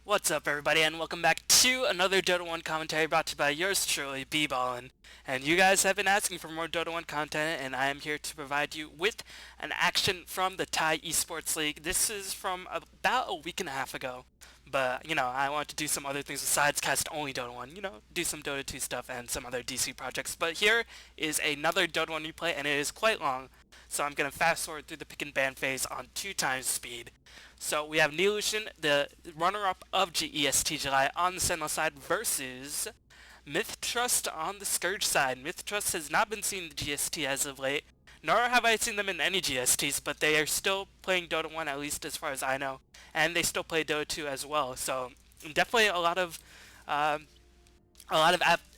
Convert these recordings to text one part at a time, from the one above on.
What's up, everybody, and welcome back to another Dota 1 commentary brought to you by yours truly, B-Ballin. And you guys have been asking for more Dota 1 content, and I am here to provide you with an action from the Thai eSports League. This is from about a week and a half ago, but, I want to do some other things besides cast only Dota 1, do some Dota 2 stuff and some other DC projects. But here is another Dota 1 replay, and it is quite long, so I'm going to fast forward through the pick and ban phase on 2 times speed. So we have Neolution, the runner-up of GEST July, on the Sentinel side versus Mith-Trust on the Scourge side. Mith-Trust has not been seen in the GST as of late, nor have I seen them in any GSTs, but they are still playing Dota 1, at least as far as I know, and they still play Dota 2 as well. So definitely uh, a lot of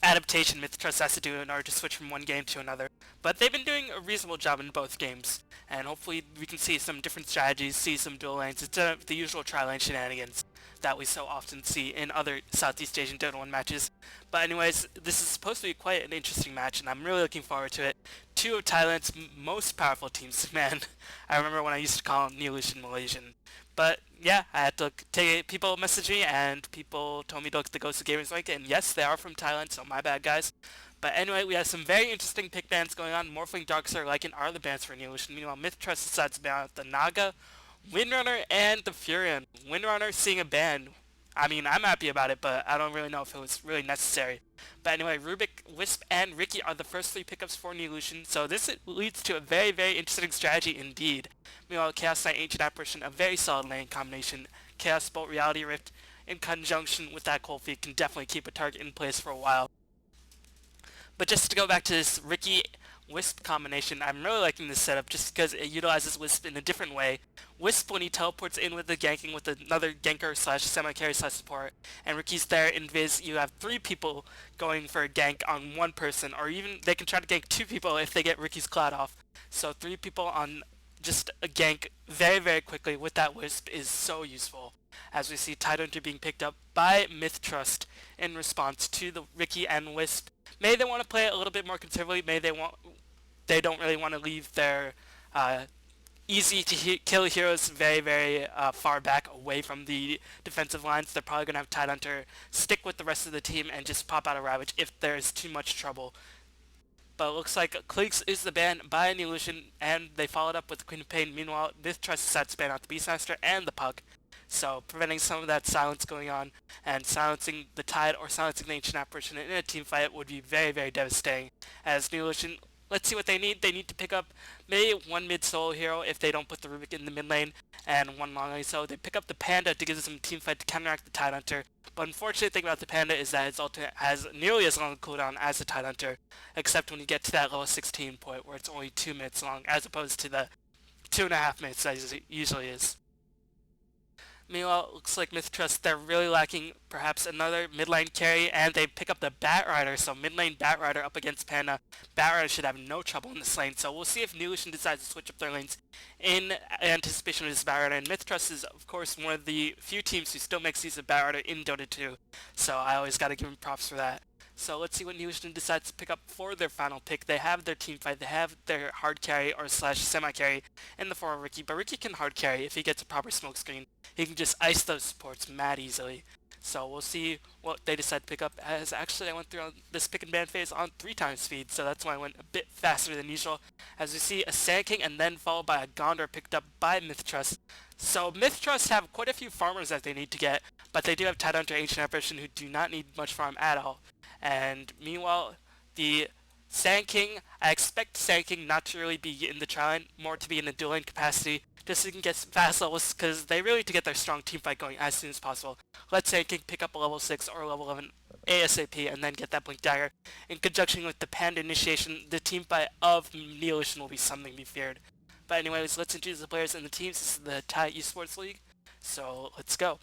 adaptation Mith-Trust has to do in order to switch from one game to another. But they've been doing a reasonable job in both games, and hopefully we can see some different strategies, see some dual lanes instead of the usual tri-lane shenanigans that we so often see in other Southeast Asian Dota 1 matches. But anyways, this is supposed to be quite an interesting match, and I'm really looking forward to it. Two of Thailand's most powerful teams, man. I remember when I used to call them Neolution Malaysian. But yeah, I had to take people message me and people told me to look at the Ghost of Gamers link, and yes, they are from Thailand, so my bad, guys. But anyway, we have some very interesting pick bans going on. Morphling, Darkstar, Lycan are the bans for Neolution. Meanwhile, Mith-Trust decides to ban out the Naga, Windrunner, and the Furion. Windrunner seeing a ban. I mean, I'm happy about it, but I don't really know if it was really necessary. But anyway, Rubik, Wisp, and Ricky are the first 3 pickups for Neolution, so this leads to a very, very interesting strategy indeed. Meanwhile, Chaos Knight, Ancient Apparition, a very solid lane combination. Chaos Bolt, Reality Rift, in conjunction with that Cold Feet, can definitely keep a target in place for a while. But just to go back to this Ricky Wisp combination, I'm really liking this setup just because it utilizes Wisp in a different way. Wisp, when he teleports in with the ganking with another ganker slash semi-carry slash support, and Ricky's there in Viz, you have 3 people going for a gank on 1 person, or even they can try to gank 2 people if they get Ricky's Cloud off. So 3 people on just a gank very, very quickly with that Wisp is so useful. As we see Tidehunter being picked up by Mith-Trust in response to the Ricky and Wisp. Maybe they want to play it a little bit more conservatively. Maybe they don't really want to leave their easy to kill heroes very, very far back away from the defensive lines. They're probably going to have Tidehunter stick with the rest of the team and just pop out a Ravage if there's too much trouble. But it looks like Cligs is the ban by Neolution, and they followed up with Queen of Pain. Meanwhile, Mith-Trust decides to ban out the Beastmaster and the Pug. So preventing some of that silence going on, and silencing the Tide or silencing the Ancient Apparition in a team fight would be very, very devastating. As Neolution, let's see what they need. They need to pick up maybe 1 mid-solo hero if they don't put the Rubik in the mid lane, and 1 long lane. So they pick up the Panda to give them a team fight to counteract the Tidehunter. But unfortunate thing about the Panda is that its ultimate has nearly as long a cooldown as the Tidehunter, except when you get to that level 16 point where it's only 2 minutes long, as opposed to the 2.5 minutes that it usually is. Meanwhile, it looks like Mith-Trust, they're really lacking perhaps another mid lane carry, and they pick up the Batrider, so mid lane Batrider up against Panda. Batrider should have no trouble in this lane, so we'll see if Neolution decides to switch up their lanes in anticipation of this Batrider. And Mith-Trust is, of course, one of the few teams who still makes use of Batrider in Dota 2, so I always gotta give them props for that. So let's see what Neolution decides to pick up for their final pick. They have their team fight, they have their hard carry or slash semi-carry in the form of Ricky, but Ricky can hard carry if he gets a proper smoke screen. He can just ice those supports mad easily. So we'll see what they decide to pick up, as actually I went through this pick and ban phase on 3 times speed, so that's why I went a bit faster than usual. As we see a Sand King and then followed by a Gondor picked up by Mith-Trust. So Mith-Trust have quite a few farmers that they need to get, but they do have Tidehunter, Ancient Apparition, who do not need much farm at all. And meanwhile, the Sand King, I expect Sand King not to really be in the tri-lane, more to be in the dual lane capacity, just so he can get fast levels, because they really need to get their strong team fight going as soon as possible. Let Sand King pick up a level 6 or level 11 ASAP and then get that Blink Dagger. In conjunction with the Panda initiation, the team fight of Neolution will be something to be feared. But anyways, let's introduce the players and the teams. This is the Thai eSports League, so let's go.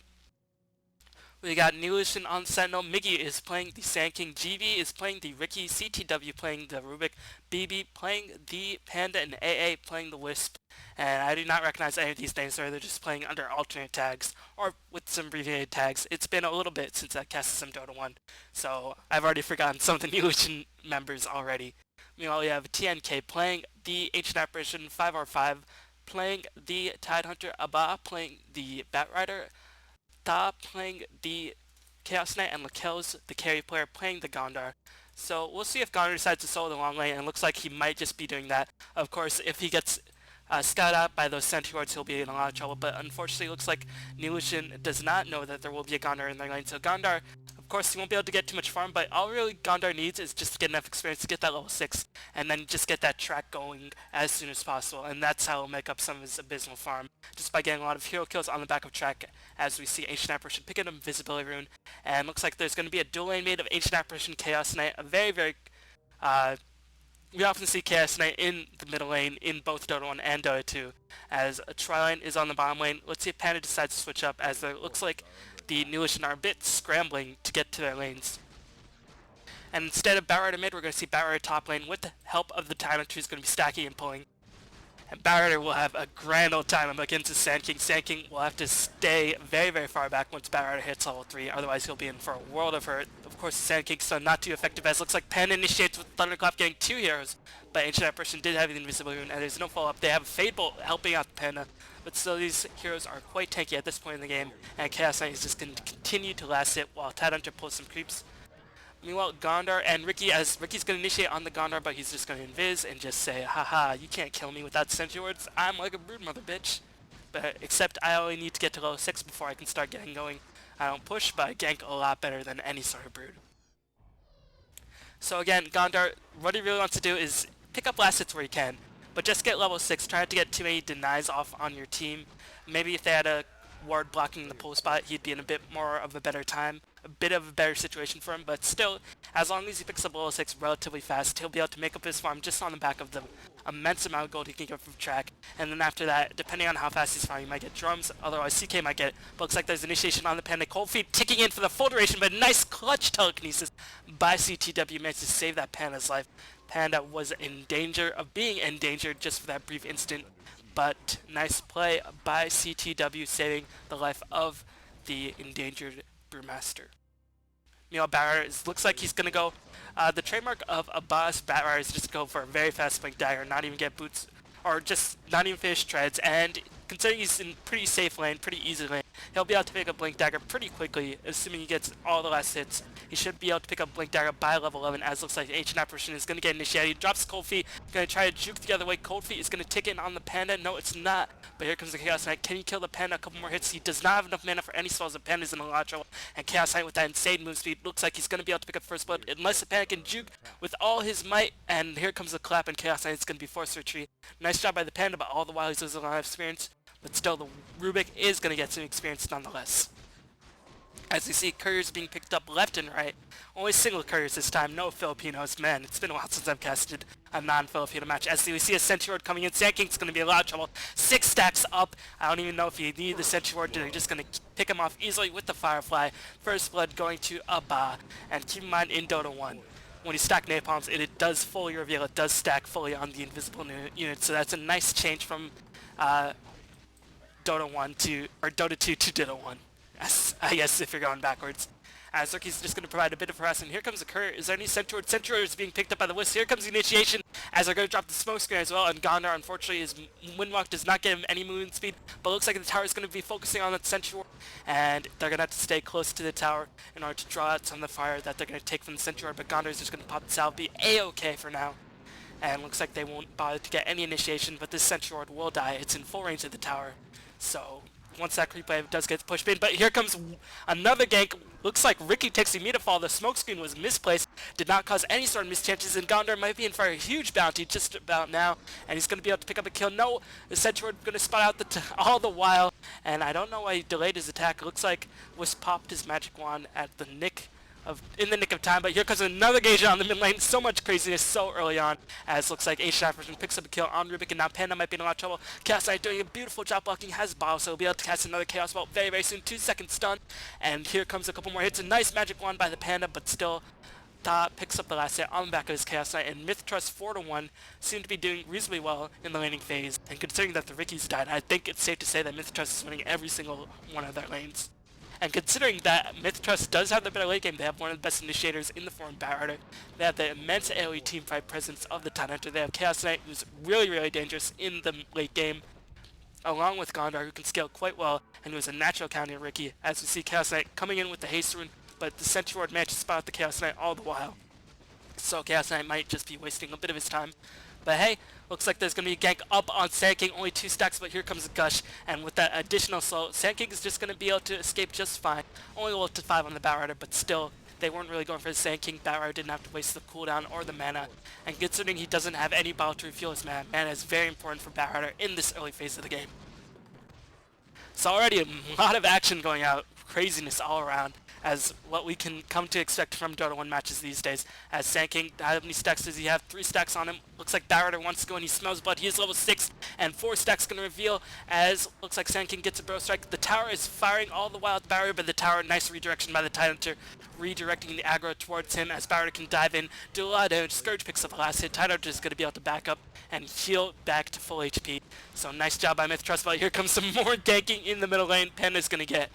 We got Neolution on Sentinel, Miggy is playing the Sand King, GV is playing the Ricky, CTW playing the Rubik, BB playing the Panda, and AA playing the Wisp. And I do not recognize any of these names, so they're just playing under alternate tags, or with some abbreviated tags. It's been a little bit since I casted some Dota 1, so I've already forgotten some of the Neolution members already. Meanwhile, we have TNK playing the Ancient Apparition, 5R5, playing the Tidehunter, Abba playing the Batrider, Ta playing the Chaos Knight and Lakel's the carry player playing the Gondar. So we'll see if Gondar decides to solo the long lane, and it looks like he might just be doing that. Of course, if he gets scouted out by those Centaurs, he'll be in a lot of trouble, but unfortunately it looks like Neolution does not know that there will be a Gondar in their lane, so Gondar, of course, he won't be able to get too much farm, but all really Gondar needs is just to get enough experience to get that level 6, and then just get that track going as soon as possible, and that's how he'll make up some of his abysmal farm, just by getting a lot of hero kills on the back of track, as we see Ancient Apparition pick up Invisibility Rune, and looks like there's going to be a dual lane made of Ancient Apparition, Chaos Knight, a very, very, we often see Chaos Knight in the middle lane in both Dota 1 and Dota 2, as a Tri-Lane is on the bottom lane. Let's see if Panda decides to switch up, as it looks like the Neolution are a bit scrambling to get to their lanes. And instead of Batrider mid, we're going to see Batrider top lane with the help of the Tyrant, who's going to be stacking and pulling. And Batrider will have a grand old time against his Sand King. Sand King will have to stay very, very far back once Batrider hits level 3, otherwise he'll be in for a world of hurt. Of course, Sand King's still not too effective, as it looks like Panda initiates with Thunderclap getting 2 heroes, but Ancient Apparition did have the Invisibility Rune, and there's no follow-up. They have a Fade Bolt helping out Panda, but still these heroes are quite tanky at this point in the game, and Chaos Knight is just going to continue to last it while Tidehunter pulls some creeps. Meanwhile, Gondar and Ricky, as Ricky's going to initiate on the Gondar, but he's just going to invis and just say, haha, you can't kill me without Sentry Wards, I'm like a brood mother, bitch. But except I only need to get to level 6 before I can start getting going. I don't push, but I gank a lot better than any sort of brood. So again, Gondar, what he really wants to do is pick up last hits where he can, but just get level 6, try not to get too many denies off on your team. Maybe if they had a ward blocking the pull spot, he'd be in a bit more of a better time, a bit of a better situation for him, but still, as long as he picks up level 6 relatively fast, he'll be able to make up his farm just on the back of the immense amount of gold he can get from track, and then after that, depending on how fast he's farming, he might get drums, otherwise CK might get it, but looks like there's initiation on the Panda. Cold Feet ticking in for the full duration, but nice clutch telekinesis by CTW, managed to save that Panda's life. Panda was in danger of being endangered just for that brief instant, but nice play by CTW saving the life of the endangered Brewmaster. Meanwhile, Batrider looks like he's going to go, the trademark of a boss Batrider is just go for a very fast Blink Dagger, not even get boots, or just not even finish treads, and considering he's in pretty safe lane, pretty easy lane, he'll be able to pick up Blink Dagger pretty quickly, assuming he gets all the last hits. He should be able to pick up Blink Dagger by level 11, as looks like Ancient Apparition is going to get initiated. He drops Cold Feet, going to try to juke the other way. Cold Feet is going to tick in on the Panda. No, it's not. But here comes the Chaos Knight. Can he kill the Panda? A couple more hits. He does not have enough mana for any spells. The Panda's in a lot of trouble. And Chaos Knight with that insane move speed looks like he's going to be able to pick up First Blood, unless the Panda can juke with all his might. And here comes the clap, and Chaos Knight is going to be forced to retreat. Nice job by the Panda, but all the while he's losing a lot of experience. But still, the Rubik is going to get some experience nonetheless. As we see, couriers being picked up left and right. Only single couriers this time, no Filipinos. Man, it's been a while since I've casted a non-Filipino match. As we see a Sentry Ward coming in, Sand King's going to be a lot of trouble. 6 stacks up. I don't even know if you need the Sentry Ward. They're just going to pick him off easily with the Firefly. First Blood going to Abba. And keep in mind, in Dota 1, when you stack Napalms, it does fully reveal. It does stack fully on the invisible unit. So that's a nice change from Dota 1 to, or Dota 2 to Dota 1. I guess if you're going backwards. As Ricky's just going to provide a bit of harassment. Here comes the courier. Is there any Centaur? Centaur is being picked up by the Wisp. Here comes the initiation, as they're going to drop the smoke screen as well. And Gondar, unfortunately, his Windwalk does not give him any movement speed. But looks like the tower is going to be focusing on that Centaur. And they're going to have to stay close to the tower in order to draw out some of the fire that they're going to take from the Centaur. But Gondar is just going to pop the salve. Be A-okay for now. And looks like they won't bother to get any initiation. But this Centaur will die. It's in full range of the tower. So once that creep wave does get pushed in, but here comes another gank. Looks like Ricky takes the immediate fall. The smokescreen was misplaced, did not cause any sort of mischances, and Gondar might be in for a huge bounty just about now, and he's going to be able to pick up a kill. No, the Centaur going to spot out all the while, and I don't know why he delayed his attack. It looks like Wisp popped his magic wand at the in the nick of time, but here comes another gauge on the mid lane. So much craziness so early on, as looks like Ancient Apparition picks up a kill on Rubik, and now Panda might be in a lot of trouble. Chaos Knight doing a beautiful job blocking, has bottle, so he'll be able to cast another Chaos Bolt very, very soon. 2 second stun, and here comes a couple more hits. A nice magic wand by the Panda, but still, Ta picks up the last hit on the back of his Chaos Knight, and Mith-Trust 4-1 seem to be doing reasonably well in the laning phase. And considering that the Rickies died, I think it's safe to say that Mith-Trust is winning every single one of their lanes. And considering that Mith-Trust does have the better late game, they have one of the best initiators in the form Batrider. They have the immense AoE teamfight presence of the Tidehunter. They have Chaos Knight, who's really, really dangerous in the late game, along with Gondar, who can scale quite well, and it was a natural counter to Riki, as we see Chaos Knight coming in with the haste rune, but the Sentry Ward managed to spot the Chaos Knight all the while. So Chaos Knight might just be wasting a bit of his time. But hey, looks like there's going to be a gank up on Sand King, only 2 stacks, but here comes Gush, and with that additional slow, Sand King is just going to be able to escape just fine. Only level to 5 on the Batrider, but still, they weren't really going for the Sand King. Batrider didn't have to waste the cooldown or the mana, and considering he doesn't have any bottle to refuel his mana is very important for Batrider in this early phase of the game. So already a lot of action going out, craziness all around, as what we can come to expect from Dota 1 matches these days. As Sand King, how many stacks does he have? 3 stacks on him. Looks like Batrider wants to go and he smells blood. He is level 6 and 4 stacks going to reveal as looks like Sand King gets a bro strike. The tower is firing all the while at Batrider, but the tower, nice redirection by the Tidehunter, redirecting the aggro towards him as Batrider can dive in, do a lot of damage. Scourge picks up the last hit. Tidehunter is going to be able to back up and heal back to full HP. So nice job by Mith-Trust, but here comes some more ganking in the middle lane. Panda's going to get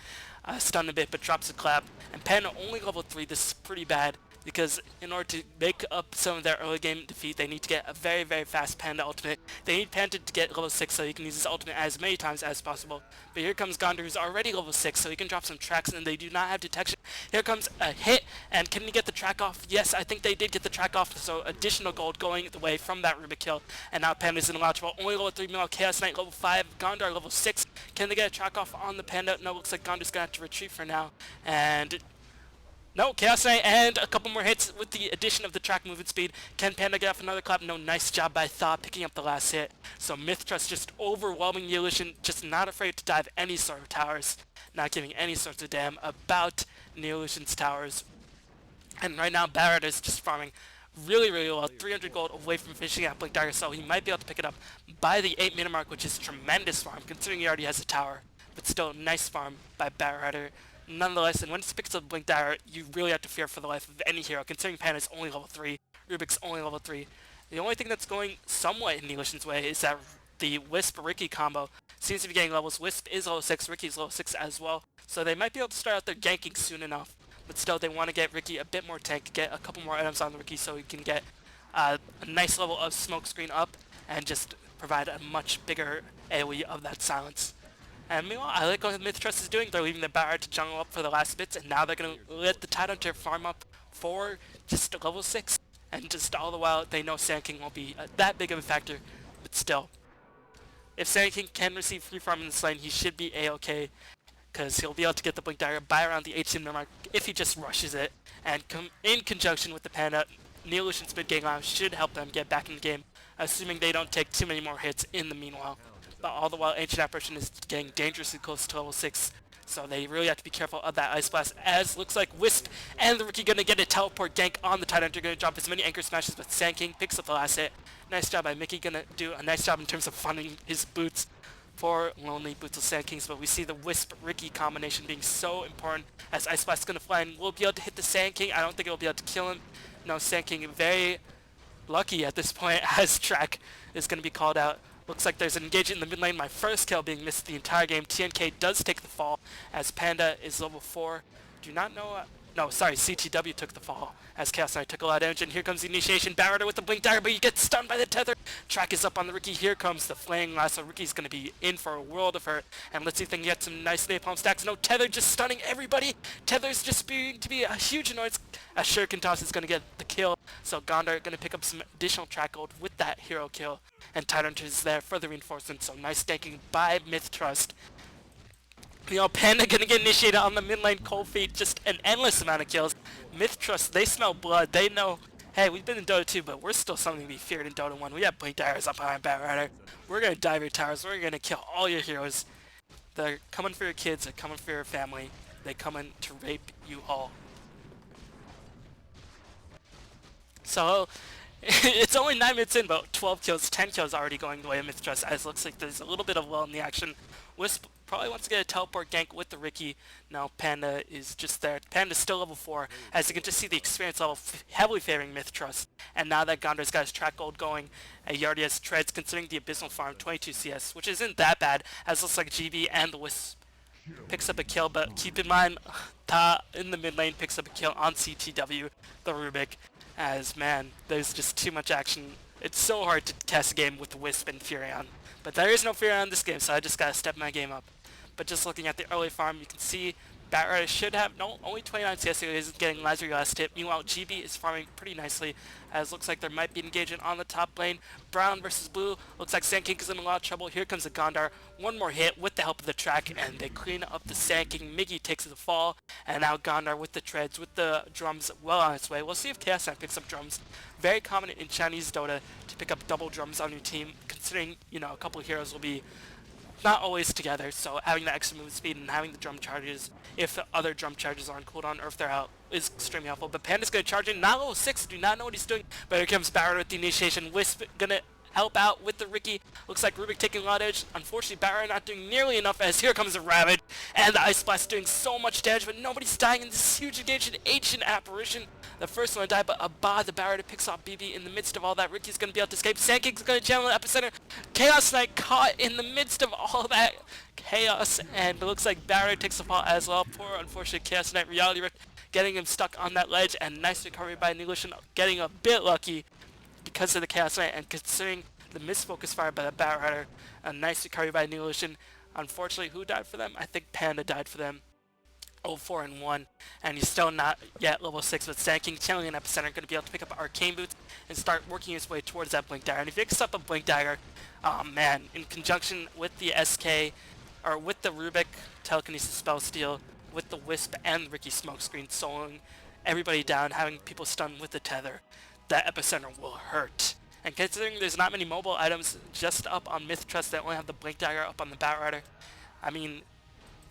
stunned a bit, but drops a clap. And Panda only level 3. This is pretty bad, because in order to make up some of their early game defeat, they need to get a very, very fast Panda ultimate. They need Panda to get level 6 so he can use his ultimate as many times as possible. But here comes Gondor, who's already level 6, so he can drop some tracks, and they do not have detection. Here comes a hit, and can he get the track off? Yes, I think they did get the track off, so additional gold going the way from that Rubik kill. And now Panda's in a launch ball, only level 3, meanwhile Chaos Knight level 5, Gondor level 6. Can they get a track off on the Panda? No, looks like Gondor's gonna have to retreat for now. And no, Chaos Knight and a couple more hits with the addition of the track movement speed. Can Panda get off another clap? No, nice job by Thaw picking up the last hit. So Mith-Trust just overwhelming Neolution, just not afraid to dive any sort of towers, not giving any sorts of damn about Neolution's towers. And right now Batrider is just farming really, really well, 300 gold away from finishing out Blink Dagger, so he might be able to pick it up by the 8-minute mark, which is tremendous farm, considering he already has a tower. But still, nice farm by Batrider. Nonetheless, and once he picks up Blink Dagger, you really have to fear for the life of any hero, considering Panda's only level 3, Rubik's only level 3. The only thing that's going somewhat in Neolution's way is that the Wisp-Riki combo seems to be getting levels. Wisp is level 6, Ricky's level 6 as well, so they might be able to start out their ganking soon enough. But still, they want to get Riki a bit more tank, get a couple more items on Riki so he can get a nice level of smoke screen up and just provide a much bigger AoE of that silence. And meanwhile, I like what Mith-Trust is doing. They're leaving the Batrider to jungle up for the last bits, and now they're going to let the Tidehunter farm up for just level 6. And just all the while, they know Sand King won't be that big of a factor, but still. If Sand King can receive free farm in this lane, he should be A-okay, because he'll be able to get the Blink Dagger by around the 18-minute mark if he just rushes it. And in conjunction with the Panda, Neolution's mid-game line should help them get back in the game, assuming they don't take too many more hits in the meanwhile. But all the while, Ancient Apparition is getting dangerously close to level 6, so they really have to be careful of that Ice Blast, as looks like Wisp and the Riki gonna get a teleport gank on the Tidehunter, gonna drop as many anchor smashes, but Sand King picks up the last hit. Nice job by Mickey, gonna do a nice job in terms of funding his boots for lonely Bootless Sand Kings, but we see the Wisp-Riki combination being so important, as Ice Blast is gonna fly and we'll be able to hit the Sand King. I don't think it'll be able to kill him. No, Sand King very lucky at this point, as track is gonna be called out. Looks like there's an engagement in the mid lane, my first kill being missed the entire game. TNK does take the fall, as Panda is level 4. Do not know... no, sorry, CTW took the fall, as Chaos Knight took a lot of damage, and here comes the initiation. Batrider with the Blink Dagger, but he gets stunned by the tether. Track is up on the Riki. Here comes the Flaying Lasso. Riki's going to be in for a world of hurt, and let's see if they can get some nice napalm stacks. No, Tether just stunning everybody. Tether's just being to be a huge annoyance, as Shuriken Toss is going to get the kill, so Gondor going to pick up some additional track gold with that hero kill, and Tidehunter is there for the reinforcement, so nice tanking by Mith-Trust. You know, Panda gonna get initiated on the mid lane, Cold Feet, just an endless amount of kills. Mith-Trust, they smell blood, they know, hey, we've been in Dota 2, but we're still something to be feared in Dota 1. We have Blink Daggers up behind Batrider. We're gonna dive your towers, we're gonna kill all your heroes. They're coming for your kids, they're coming for your family, they're coming to rape you all. So, it's only 9 minutes in, but 12 kills, 10 kills already going the way of Mith-Trust, as it looks like there's a little bit of lull in the action. Wisp probably wants to get a teleport gank with the Riki. Now Panda is just there. Panda's still level 4, as you can just see the experience level heavily favoring Mith-Trust. And now that Gondor's got his track gold going, he already has treads, considering the Abysmal farm, 22 CS, which isn't that bad, as it looks like GB and the Wisp picks up a kill, but keep in mind, Ta in the mid lane picks up a kill on CTW, the Rubik, as man, there's just too much action. It's so hard to cast a game with Wisp and Furion. But there is no Furion in this game, so I just gotta step my game up. But but just looking at the early farm, you can see Batrider should have only 29 CS is getting Lazarus last hit. Meanwhile, GB is farming pretty nicely, as looks like there might be an engagement on the top lane. Brown versus Blue. Looks like Sand King is in a lot of trouble. Here comes the Gondar. One more hit with the help of the track, and they clean up the Sand King. Miggy takes the fall, and now Gondar with the treads, with the drums well on its way. We'll see if Chaos Knight picks up drums. Very common in Chinese Dota to pick up double drums on your team, considering, you know, a couple of heroes will be not always together, so having the extra move speed and having the drum charges, if other drum charges are on cooldown or if they're out, is extremely helpful. But Panda's gonna charge in, not level 6, do not know what he's doing, but here comes Barrett with the initiation. Wisp gonna help out with the Riki. Looks like Rubik taking a lot of edge. Unfortunately, Barrett not doing nearly enough, as here comes the Ravage, and the Ice Blast doing so much damage, but nobody's dying in this huge engagement. Ancient Apparition, the first one to die, but Abad, the Barrett picks off BB in the midst of all that. Riki's gonna be able to escape. Sand King's gonna channel the epicenter. Chaos Knight caught in the midst of all that chaos, and it looks like Barrett takes the fall as well. Poor, unfortunate Chaos Knight Reality Rift getting him stuck on that ledge, and nice recovery by Neolution, getting a bit lucky because of the Chaos Knight, and considering the misfocus fire by the Batrider, a nice recovery by Neolution. Unfortunately, who died for them? I think Panda died for them. 0-4-1, and he's still not yet level 6, but Sand King channeling an epicenter, going to be able to pick up Arcane Boots and start working his way towards that Blink Dagger. And if he picks up a Blink Dagger, oh man, in conjunction with the SK, or with the Rubik Telekinesis Spell Steal, with the Wisp and the Riki Smokescreen, soloing everybody down, having people stunned with the Tether, that epicenter will hurt. And considering there's not many mobile items just up on Mith-Trust, they only have the Blink Dagger up on the Batrider, I mean,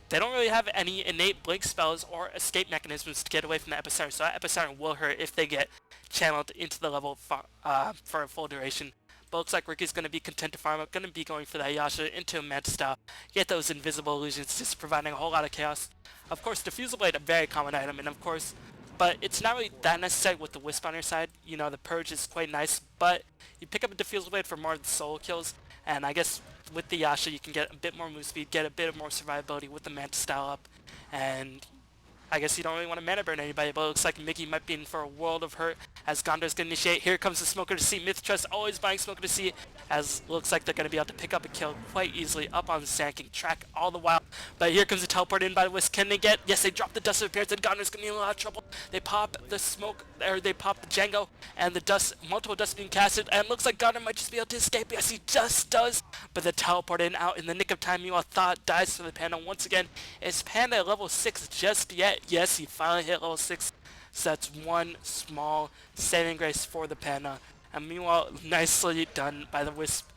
they don't really have any innate blink spells or escape mechanisms to get away from the epicenter, so that epicenter will hurt if they get channeled into the level for a full duration. But looks like Riki's going to be content to farm up, going to be going for that Yasha into a Manta Style, get those invisible illusions, just providing a whole lot of chaos. Of course, Diffusal Blade, a very common item, and of course, but it's not really that necessary with the Wisp on your side. You know, the Purge is quite nice, but you pick up a Diffusal Blade for more solo kills, and I guess with the Yasha you can get a bit more move speed, get a bit more survivability with the Manta Style up, and I guess you don't really want to mana burn anybody, but it looks like Mickey might be in for a world of hurt as Gondar's going to initiate. Here comes the Smoker to see. Mith-Trust always buying Smoker to see, as looks like they're going to be able to pick up a kill quite easily up on the Sand King track all the while. But here comes the teleport in by the Wisp. Can they get? Yes, they drop the Dust of Appearance, and Gondar's going to be in a lot of trouble. They pop the smoke, or they pop the Django, and the dust, multiple dust being casted, and looks like Gondar might just be able to escape. Yes, he just does, but the teleport in out in the nick of time. Meanwhile, Thought dies for the Panda once again. Is Panda at level 6 just yet? Yes, he finally hit level 6, so that's one small saving grace for the Panda. And meanwhile, nicely done by the Wisp.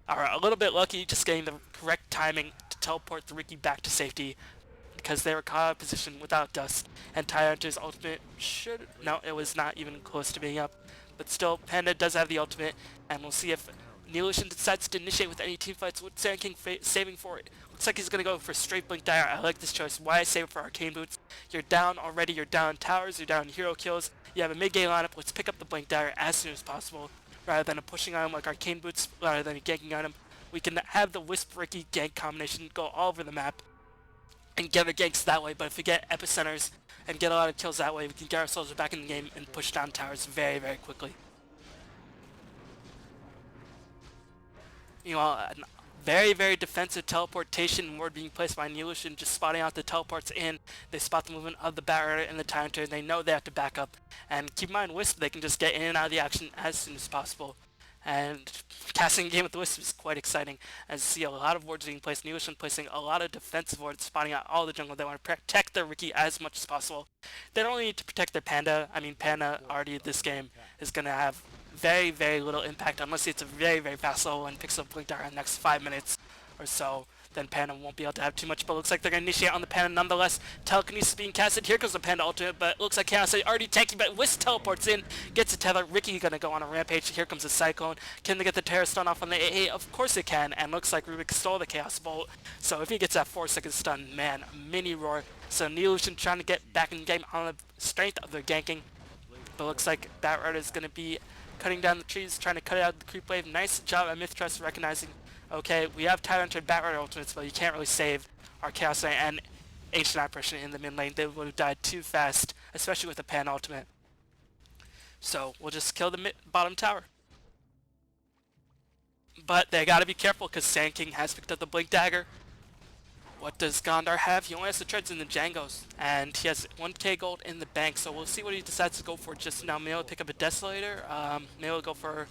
Are a little bit lucky just getting the correct timing to teleport the Riki back to safety, because they were caught out of position without dust, and Tyrant's ultimate should... no, it was not even close to being up. But still, Panda does have the ultimate, and we'll see if Neolution decides to initiate with any team fights with Sand King saving for it. Looks like he's going to go for straight Blink Dagger. I like this choice. Why save it for Arcane Boots? You're down already, you're down towers, you're down hero kills, you have a mid-game lineup. Let's pick up the Blink Dagger as soon as possible, rather than a pushing item like Arcane Boots, rather than a ganking item. We can have the Wisp Riki gank combination go all over the map and get our ganks that way, but if we get epicenters and get a lot of kills that way, we can get ourselves back in the game and push down towers very, very quickly. You know, a very, very defensive teleportation ward being placed by Neolution, just spotting out the teleports in. They spot the movement of the Batrider and the Tyranitar, and they know they have to back up. And keep in mind, Wisp, they can just get in and out of the action as soon as possible. And casting a game with the Wisp is quite exciting, as you see a lot of wards being placed. Neolution placing a lot of defensive wards, spotting out all the jungle. They want to protect their Riki as much as possible. They don't need to protect their Panda. I mean, Panda already this game is going to have very, very little impact, unless it's a very, very fast level and picks up Blink Dagger in the next 5 minutes or so. Then Panda won't be able to have too much, but looks like they're going to initiate on the Panda nonetheless. Telekinesis being casted. Here goes the Panda ultimate, but it looks like Chaos already tanking, but Wisp teleports in, gets a tether. Riki going to go on a rampage. Here comes the Cyclone. Can they get the Terror Stun off on the AA? Of course they can, and looks like Rubik stole the Chaos Bolt. So if he gets that 4-second stun, man, mini roar. So Neolution trying to get back in the game on the strength of their ganking, but looks like Batrider is going to be cutting down the trees, trying to cut out the creep wave. Nice job at Mith-Trust recognizing, okay, we have Tyrant and Batrider ultimates, but you can't really save our Chaos Knight and Ancient Apparition in the mid lane. They would have died too fast, especially with the Pan ultimate. So we'll just kill the bottom tower. But they gotta be careful, because Sand King has picked up the Blink Dagger. What does Gondar have? He only has the treads and the Django's, and he has 1k gold in the bank, so we'll see what he decides to go for just now. Maybe he'll pick up a Desolator, maybe he'll go for,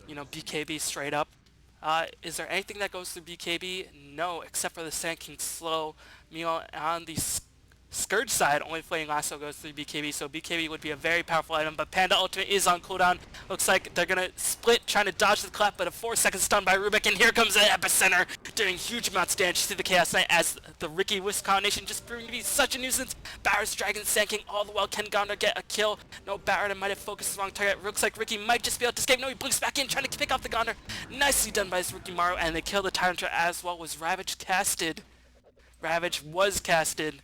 BKB straight up. Is there anything that goes through BKB? No, except for the Sand King Slow. Meanwhile, on the Scourge side, only Flaming Lasso goes through BKB, so BKB would be a very powerful item, but Panda Ultimate is on cooldown. Looks like they're gonna split, trying to dodge the clap, but a 4-second stun by Rubik, and here comes the Epicenter, doing huge amounts of damage to the Chaos Knight as the Ricky Wisp combination just proving to be such a nuisance. Barrett's Dragon Sand King all the while. Can Gondar get a kill? No, Barrett might have focused the wrong target. Looks like Ricky might just be able to escape. No, he blinks back in, trying to pick off the Gondar. Nicely done by his Rookie Maru, and they kill the Tyrant as well. Was Ravage casted? Ravage was casted.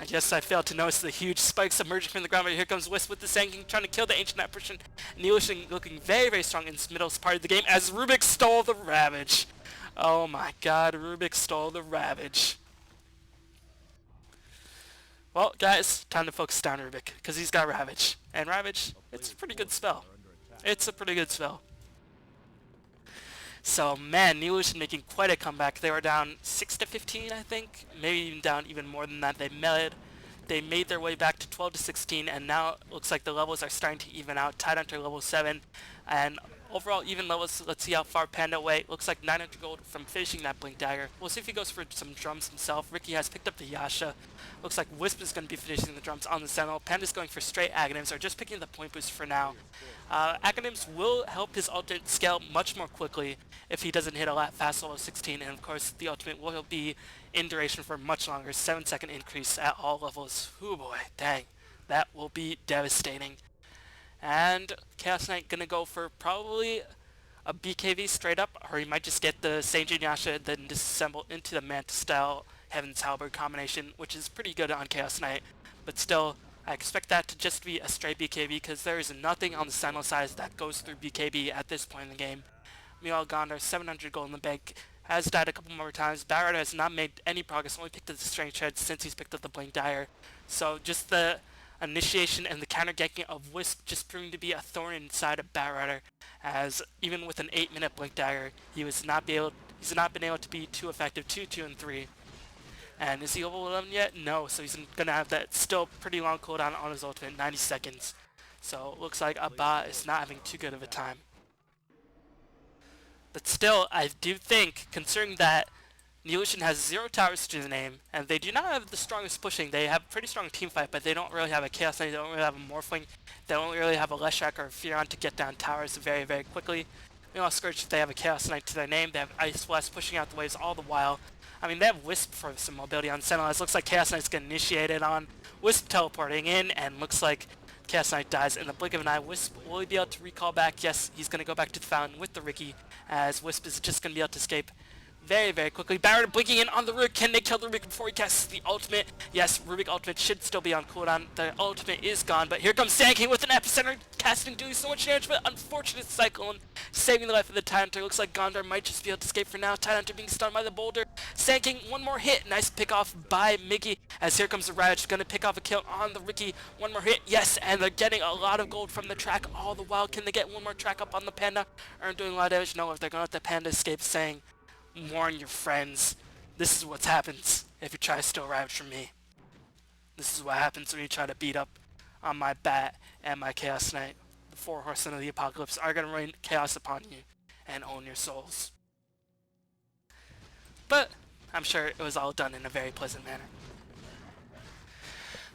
I guess I failed to notice the huge spikes emerging from the ground, but here comes Wisp with the Sand King trying to kill the Ancient Apparition. Neolution looking very, very strong in this middle part of the game as Rubik stole the Ravage. Oh my god, Rubik stole the Ravage. Well, guys, time to focus down Rubik, because he's got Ravage. And Ravage, it's a pretty good spell. It's a pretty good spell. So, man, Neolution making quite a comeback. They were down 6-15, I think. Maybe even down even more than that. They made their way back to 12-16, and now it looks like the levels are starting to even out. Tidehunter level 7, and overall even levels. Let's see how far Panda away. Looks like 900 gold from finishing that Blink Dagger. We'll see if he goes for some drums himself. Ricky has picked up the Yasha. Looks like Wisp is going to be finishing the drums on the Sentinel. Panda's going for straight Aghanims, or just picking the point boost for now. Aghanims will help his ultimate scale much more quickly if he doesn't hit a lot fast level 16, and of course the ultimate will be in duration for much longer, 7-second increase at all levels. Oh boy, dang, that will be devastating. And Chaos Knight gonna go for probably a BKV straight up, or he might just get the Sanjin Yasha and then disassemble into the Manta style Heaven's Halberd combination, which is pretty good on Chaos Knight, but still, I expect that to just be a straight BKB because there is nothing on the Sentinel side that goes through BKB at this point in the game. Meanwhile, Gondar, 700 gold in the bank, has died a couple more times. Barrett has not made any progress, only picked up the Strange Head since he's picked up the Blink Dagger. So just the initiation and the counter ganking of Wisp just proving to be a thorn inside of Barrett, as even with an 8-minute Blink Dagger, he's not been able to be too effective 2, 2, and 3. And is he level 11 yet? No, so he's gonna have that still pretty long cooldown on his ultimate, 90 seconds. So it looks like Abba is not having too good of a time. But still, I do think, considering that Neolution has 0 towers to the name, and they do not have the strongest pushing. They have pretty strong team fight, but they don't really have a Chaos Knight, they don't really have a Morphling, they don't really have a Leshrac or a Furon to get down towers very, very quickly. Meanwhile, Scourge, they have a Chaos Knight to their name, they have Ice Blast pushing out the waves all the while. I mean, they have Wisp for some mobility on Sentinel. It looks like Chaos Knight's getting initiated on. Wisp teleporting in, and looks like Chaos Knight dies in the blink of an eye. Wisp, will he be able to recall back? Yes, he's going to go back to the fountain with the Ricky, as Wisp is just going to be able to escape very, very quickly. Barrett blinking in on the Rubik. Can they kill the Rubik before he casts the ultimate? Yes, Rubik ultimate should still be on cooldown. The ultimate is gone, but here comes Sand King with an Epicenter, casting, doing so much damage, but unfortunate Cyclone, saving the life of the Tidehunter. Looks like Gondar might just be able to escape for now. Tidehunter being stunned by the boulder. Sand King, one more hit. Nice pick off by Mickey, as here comes the Ravage, gonna pick off a kill on the Ricky. One more hit, yes, and they're getting a lot of gold from the track all the while. Can they get one more track up on the Panda? Aren't doing a lot of damage? No, if they're gonna let the Panda escape, saying, warn your friends. This is what happens if you try to steal Ravage from me. This is what happens when you try to beat up on my Bat and my Chaos Knight. The 4 Horsemen of the Apocalypse are going to rain chaos upon you and own your souls. But I'm sure it was all done in a very pleasant manner.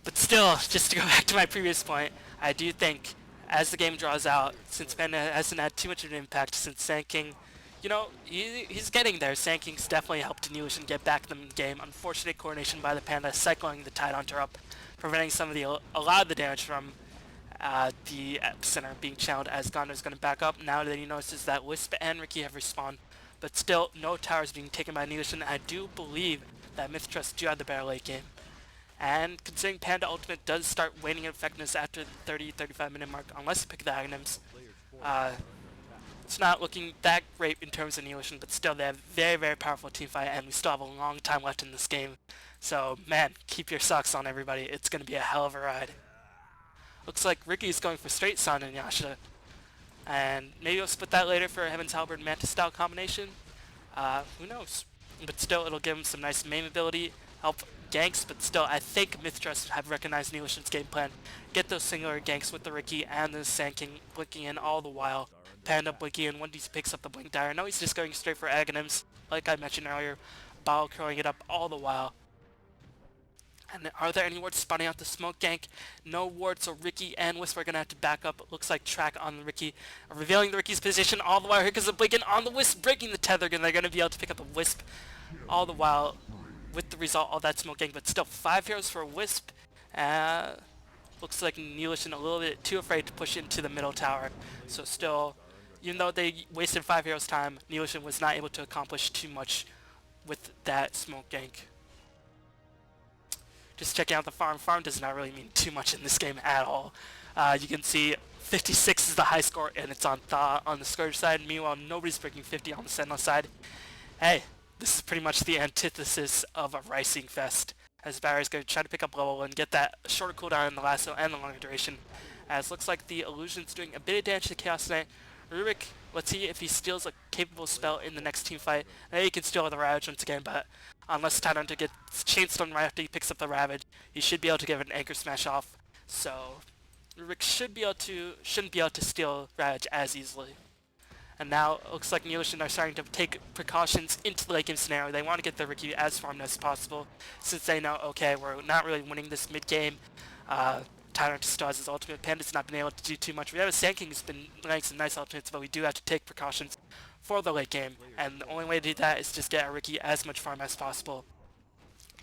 But still, just to go back to my previous point, I do think as the game draws out, since Panda hasn't had too much of an impact since Sand King, you know, he's getting there. Sand King's definitely helped Neolution get back in the game. Unfortunate coordination by the Panda, cycling the Tidehunter up, preventing a lot of the damage from the Epicenter being channeled as Gondar's going to back up. Now that he notices that Wisp and Ricky have respawned, but still no towers being taken by Neolution. I do believe that Mith-Trust do have the better late game. And considering Panda Ultimate does start waning in effectiveness after the 30-35 minute mark, unless you pick the Aghanims, it's not looking that great in terms of Neolution, but still they have very, very powerful team fight, and we still have a long time left in this game. So, man, keep your socks on, everybody. It's going to be a hell of a ride. Looks like Ricky's going for straight Sun and Yasha, and maybe we'll split that later for a Heaven's Halberd Manta style combination. Who knows? but still it'll give him some nice main ability, help ganks, but still I think Mith-Trust have recognized Neolution's game plan. Get those singular ganks with the Riki and the Sand King blinking in all the while. Panda blinking in when he picks up the Blink Dagger. Now he's just going straight for Aghanims, like I mentioned earlier, Bao curling it up all the while. And are there any wards spawning out the smoke gank? No wards, so Riki and Wisp are going to have to back up. It looks like track on the Riki, revealing the Riki's position all the while. Here comes the Blinken on the Wisp, breaking the tether, and they're going to be able to pick up the Wisp all the while with the result of that smoke gank. But still, 5 heroes for Wisp. Looks like Neolution a little bit too afraid to push into the middle tower. So still, even though they wasted 5 heroes' time, Neolution was not able to accomplish too much with that smoke gank. Just checking out the farm. Farm does not really mean too much in this game at all. You can see 56 is the high score, and it's on Thaw on the Scourge side. Meanwhile, nobody's breaking 50 on the Sentinel side. Hey, this is pretty much the antithesis of a Ricing Fest, as Barry's going to try to pick up level and get that shorter cooldown in the lasso and the longer duration. As looks like the Illusion's doing a bit of damage to Chaos Knight. Rubik, let's see if he steals a capable spell in the next team fight. Now he can steal the Ravage once again, but unless Tidehunter gets chainstone right after he picks up the Ravage, he should be able to give an Anchor Smash off. So Rubik shouldn't be able to steal Ravage as easily. And now it looks like Neolution are starting to take precautions into the late game scenario. They want to get the Riki as farmed as possible, since they know, okay, we're not really winning this mid game. Tidehunter still has his ultimate. Panda's not been able to do too much. We have a Sand King who's been laying some nice ultimates, but we do have to take precautions for the late game. And the only way to do that is just get our Riki as much farm as possible.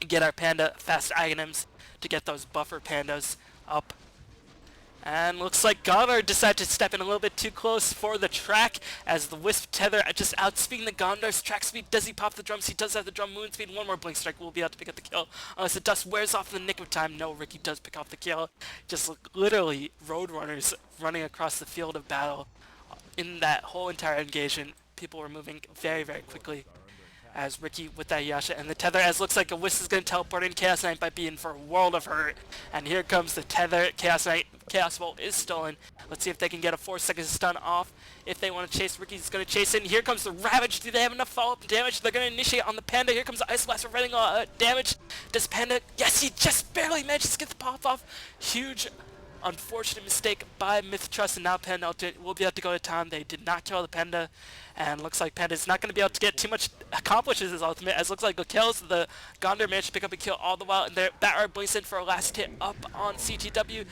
Get our Panda fast Aghanims to get those buffer Pandas up. And looks like Gondor decided to step in a little bit too close for the track as the Wisp tether just outspeeding the Gondor's track speed. Does he pop the drums? He does have the drum moon speed. One more Blink Strike will be able to pick up the kill. Unless the dust wears off in the nick of time. No, Riki does pick off the kill. Just literally Roadrunners running across the field of battle. In that whole entire engagement, people were moving very, very quickly. As Riki with that Yasha and the tether, as looks like a Wisp is going to teleport in. Chaos Knight might be in for a world of hurt. And here comes the tether. Chaos Knight, Chaos Bolt is stolen. Let's see if they can get a 4-second stun off. If they want to chase, Riki's going to chase in. Here comes the Ravage. Do they have enough follow-up damage? They're going to initiate on the Panda. Here comes the Ice Blast providing damage. Does Panda? Yes, he just barely manages to get the pop off. Huge unfortunate mistake by Mith-Trust, and now Panda will be able to go to town. They did not kill the Panda, and looks like Panda is not going to be able to get too much accomplishes his ultimate, as looks like the kills, the Gondor managed to pick up a kill all the while, and their Batar blinks in for a last hit up on CTW.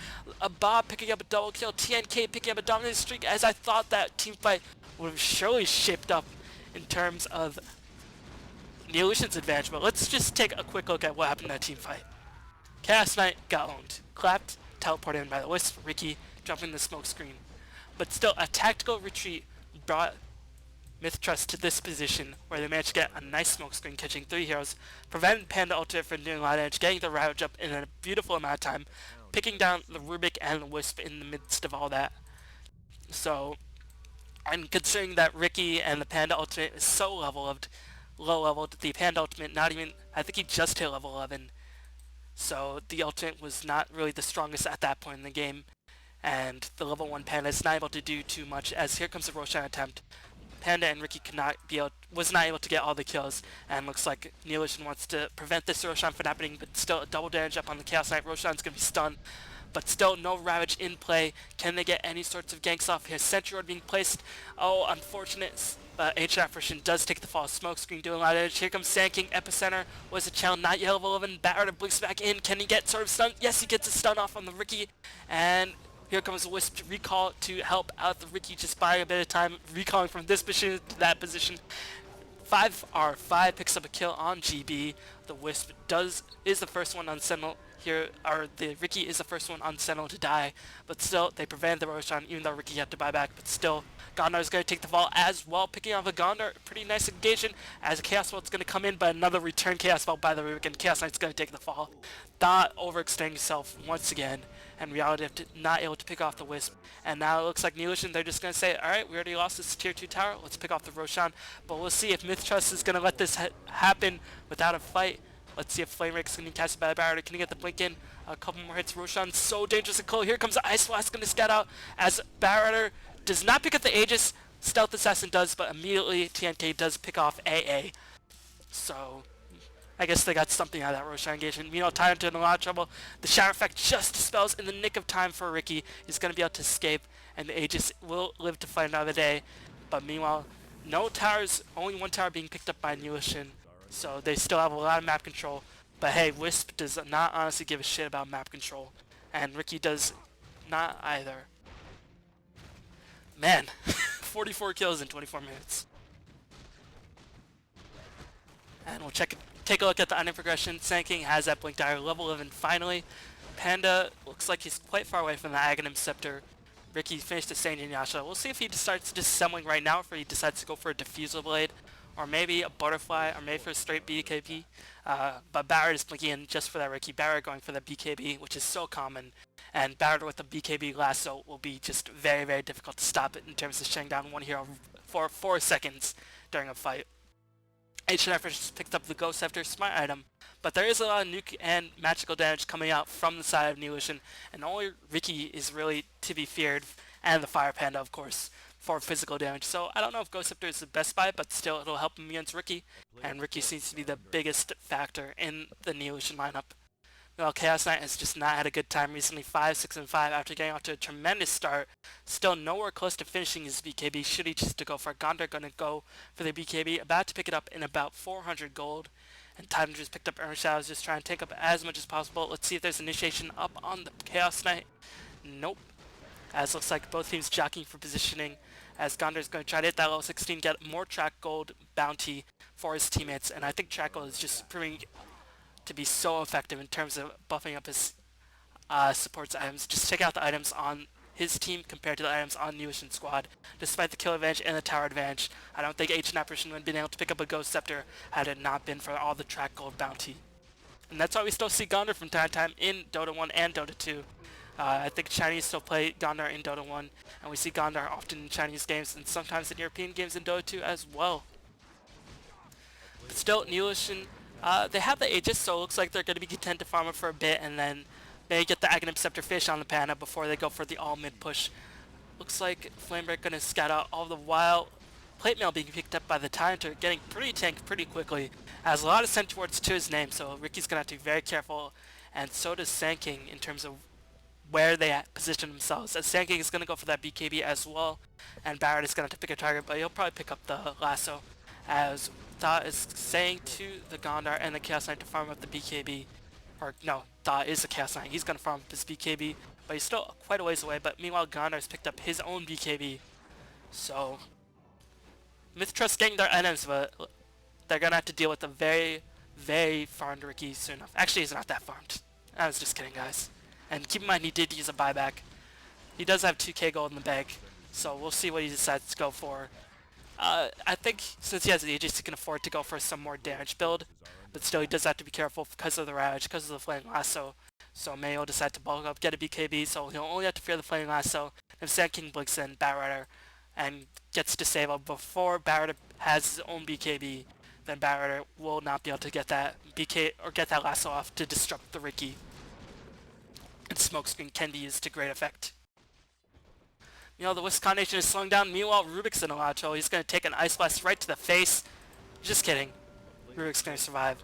Bob picking up a double kill, TNK picking up a dominant streak, as I thought that team fight would have surely shaped up in terms of Neolution's advantage, but let's just take a quick look at what happened in that team fight. Chaos Knight got owned, clapped, teleported in by the Wisp, Riki jumping the smoke screen. But still, a tactical retreat brought Mith-Trust to this position where they managed to get a nice smoke screen, catching 3 heroes, preventing Panda ultimate from doing a lot of damage, getting the Ravage up in a beautiful amount of time, picking down the Rubik and the Wisp in the midst of all that. So, and considering that Riki and the Panda ultimate is so low leveled, the Panda ultimate not even, I think he just hit level 11. So the ultimate was not really the strongest at that point in the game, and the level 1 Panda is not able to do too much, as here comes the Roshan attempt. Panda and Riki was not able to get all the kills, and looks like Neolution wants to prevent this Roshan from happening, but still a double damage up on the Chaos Knight. Roshan's going to be stunned, but still no Ravage in play. Can they get any sorts of ganks off? His Sentry Ward being placed. Oh, unfortunate. Ancient Apparition does take the fall. Smokescreen doing a lot of damage. Here comes Sand King. Epicenter was a challenge. Not yet level 11. Batar blinks back in. Can he get sort of stun? Yes, he gets a stun off on the Riki. And here comes the Wisp to recall to help out the Riki, just buying a bit of time, recalling from this position to that position. 5R5 picks up a kill on GB. The Wisp is the first one on Sentinel here, or the Riki is the first one on Sentinel to die, but still they prevented the Roshan, even though Riki had to buy back. But still, Gondor is going to take the fall as well, picking off a Gondor. Pretty nice engagement as a Chaos Bolt's going to come in, but another return Chaos Bolt by the Rubik, and Chaos Knight's going to take the fall. Thought overextending himself once again, and Reality not able to pick off the Wisp. And now it looks like Neolution, they're just going to say, alright, we already lost this tier 2 tower, let's pick off the Roshan. But we'll see if Mith-Trust is going to let this happen without a fight. Let's see if Flame Rake's going to catch by the Batar. Can he get the blink in? A couple more hits. Roshan so dangerous and cold. Here comes the Ice Blast, going to scout out as Batar does not pick up the Aegis. Stealth Assassin does, but immediately TNK does pick off AA. So I guess they got something out of that Roshan engagement. Meanwhile, Thailand in a lot of trouble. The Shadow Effect just dispels in the nick of time for Ricky. He's going to be able to escape, and the Aegis will live to fight another day. But meanwhile, no towers, only one tower being picked up by Neolution. So they still have a lot of map control. But hey, Wisp does not honestly give a shit about map control. And Ricky does not either. Man, 44 kills in 24 minutes. And we'll take a look at the item progression. Sand King has that Blink Dagger, level 11 finally. Panda looks like he's quite far away from the Aghanim Scepter. Ricky finished the Sage and Yasha. We'll see if he starts disassembling right now, or if he decides to go for a Diffusal Blade, or maybe a Butterfly, or maybe for a straight BKB. But Barrett is blinking in just for that Ricky. Barrett going for the BKB, which is so common. And Barrett with the BKB lasso will be just very, very difficult to stop it in terms of shutting down one hero for 4 seconds during a fight. HNF just picked up the Ghost Scepter, smart item, but there is a lot of nuke and magical damage coming out from the side of Neolution, and only Ricky is really to be feared, and the Fire Panda, of course, for physical damage. So I don't know if Ghost Scepter is the best buy, but still it'll help him against Ricky, and Ricky seems to be the biggest factor in the Neolution lineup. Well, Chaos Knight has just not had a good time recently, 5, 6, and 5 after getting off to a tremendous start. Still nowhere close to finishing his BKB, should he choose to go for it. Gondar gonna go for the BKB, about to pick it up in about 400 gold. And Titan just picked up Earn Shadows, just trying to take up as much as possible. Let's see if there's initiation up on the Chaos Knight. Nope. As looks like both teams jockeying for positioning, as Gondar's going to try to hit that level 16, get more track gold bounty for his teammates. And I think track gold is just proving to be so effective in terms of buffing up his supports items. Just check out the items on his team compared to the items on Neolution squad. Despite the kill advantage and the tower advantage, I don't think H Apparition would have been able to pick up a Ghost Scepter had it not been for all the track gold bounty. And that's why we still see Gondar from time to time in Dota 1 and Dota 2. I think Chinese still play Gondar in Dota 1, and we see Gondar often in Chinese games and sometimes in European games in Dota 2 as well. But still, Neolution, they have the Aegis, so it looks like they're going to be content to farm it for a bit, and then they get the Aghanim Scepter fish on the Panda before they go for the all-mid push. Looks like Flamebreak going to scout out all the while. Plate Mail being picked up by the Tyrant, getting pretty tanked pretty quickly. Has a lot of sent towards to his name, so Ricky's going to have to be very careful, and so does Sand King in terms of where they position themselves. As Sand King is going to go for that BKB as well, and Barrett is going to have to pick a target, but he'll probably pick up the lasso, as Thought is saying to the Gondar and the Chaos Knight to farm up the BKB. Or no, Thought is the Chaos Knight. He's going to farm up his BKB, but he's still quite a ways away. But meanwhile, Gondar's picked up his own BKB. So, Mith-Trust getting their items, but they're going to have to deal with a very, very farmed Ricky soon enough. Actually, he's not that farmed. I was just kidding, guys. And keep in mind, he did use a buyback. He does have 2k gold in the bag, so we'll see what he decides to go for. I think since he has the Aegis, he can afford to go for some more damage build, but still he does have to be careful because of the Ravage, because of the Flaming Lasso. So Mayo decide to bulk up, get a BKB, so he'll only have to fear the Flaming Lasso. If Sand King blinks in, Batrider, and gets disabled before Batrider has his own BKB, then Batrider will not be able to get that BK or get that Lasso off to disrupt the Ricky. And Smokescreen can be used to great effect. You know, the Wisp combination is slowing down. Meanwhile, Rubik's in a lot of trouble. He's going to take an Ice Blast right to the face. Just kidding. Rubik's going to survive.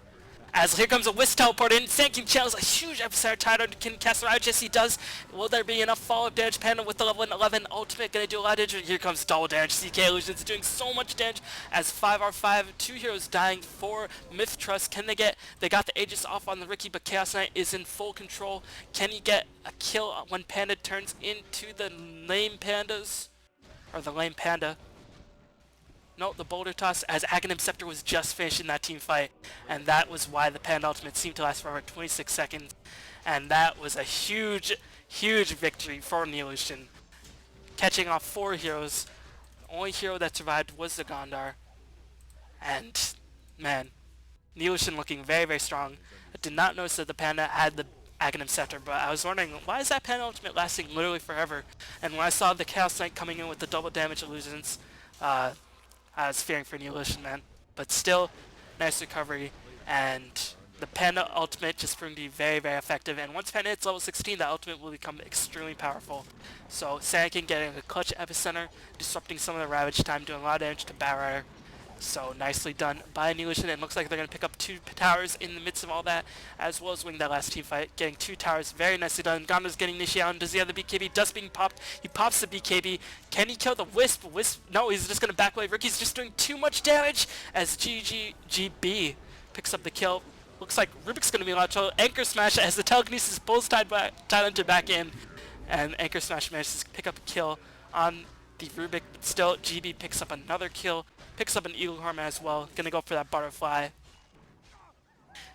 As here comes a Wisp teleport in. Sand King channels a huge epicenter. Tidal can cast a Ravage. Yes, he does. Will there be enough follow-up damage? Panda with the level 11 ultimate going to do a lot of damage. Here comes double damage. CK Illusions doing so much damage as 5R5. 2 heroes dying for Mith-Trust. Can they get... They got the Aegis off on the Ricky, but Chaos Knight is in full control. Can he get a kill when Panda turns into the lame Pandas? Or the lame Panda. No, the Boulder Toss, as Aghanim Scepter was just finishing that team fight, and that was why the Panda Ultimate seemed to last for over 26 seconds, and that was a huge, huge victory for Neolution. Catching off 4 heroes, the only hero that survived was the Gondar, and, man, Neolution looking very, very strong. I did not notice that the Panda had the Aghanim Scepter, but I was wondering, why is that Panda Ultimate lasting literally forever? And when I saw the Chaos Knight coming in with the double damage illusions, I was fearing for Neolution, man. But still, nice recovery. And the Panda ultimate just proving to be very, very effective. And once Panda hits level 16, the ultimate will become extremely powerful. So Sand King getting a clutch epicenter, disrupting some of the Ravage time, doing a lot of damage to Batrider. So nicely done by Neolution. It looks like they're going to pick up 2 towers in the midst of all that, as well as win that last team fight. Getting 2 towers, very nicely done. Gondor's getting initiated on. Does he have the BKB? Dust being popped. He pops the BKB. Can he kill the Wisp? Wisp? No, he's just going to back away. Ricky's just doing too much damage as GGGB picks up the kill. Looks like Rubik's going to be a lot of trouble. Anchor Smash as the telekinesis pulls Thailand back in, and Anchor Smash manages to pick up a kill on the Rubik, but still GB picks up another kill, picks up an Eagle Harm as well, gonna go for that butterfly.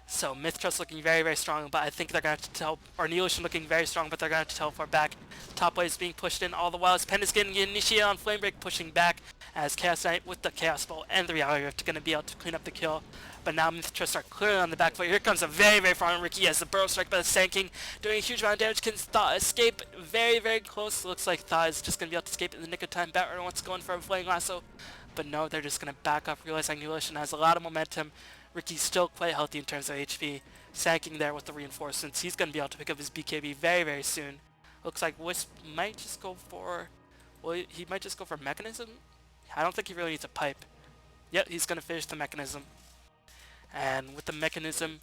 So Mith-Trust looking very, very strong, but I think they're gonna have to or Neolution looking very strong, but they're gonna have to teleport back. Top wave is being pushed in all the while as Pen is getting initiated on Flame Break, pushing back as Chaos Knight with the Chaos Bolt and the Reality Rift gonna be able to clean up the kill. But now Mith-Trust are clearly on the back foot. Here comes a very, very far Ricky as the Burrow Strike by the Sand King, doing a huge amount of damage. Can Thaw escape? Very, very close. Looks like Thaw is just going to be able to escape in the nick of time. Batrunner wants to go in for a Flaying Lasso, but no, they're just going to back up, realizing Neolution has a lot of momentum. Ricky's still quite healthy in terms of HP. Sand King there with the reinforcements. He's going to be able to pick up his BKB very, very soon. Looks like Wisp might just go for... Well, he might just go for Mechanism. I don't think he really needs a pipe. Yep, he's going to finish the Mechanism. And with the Mechanism,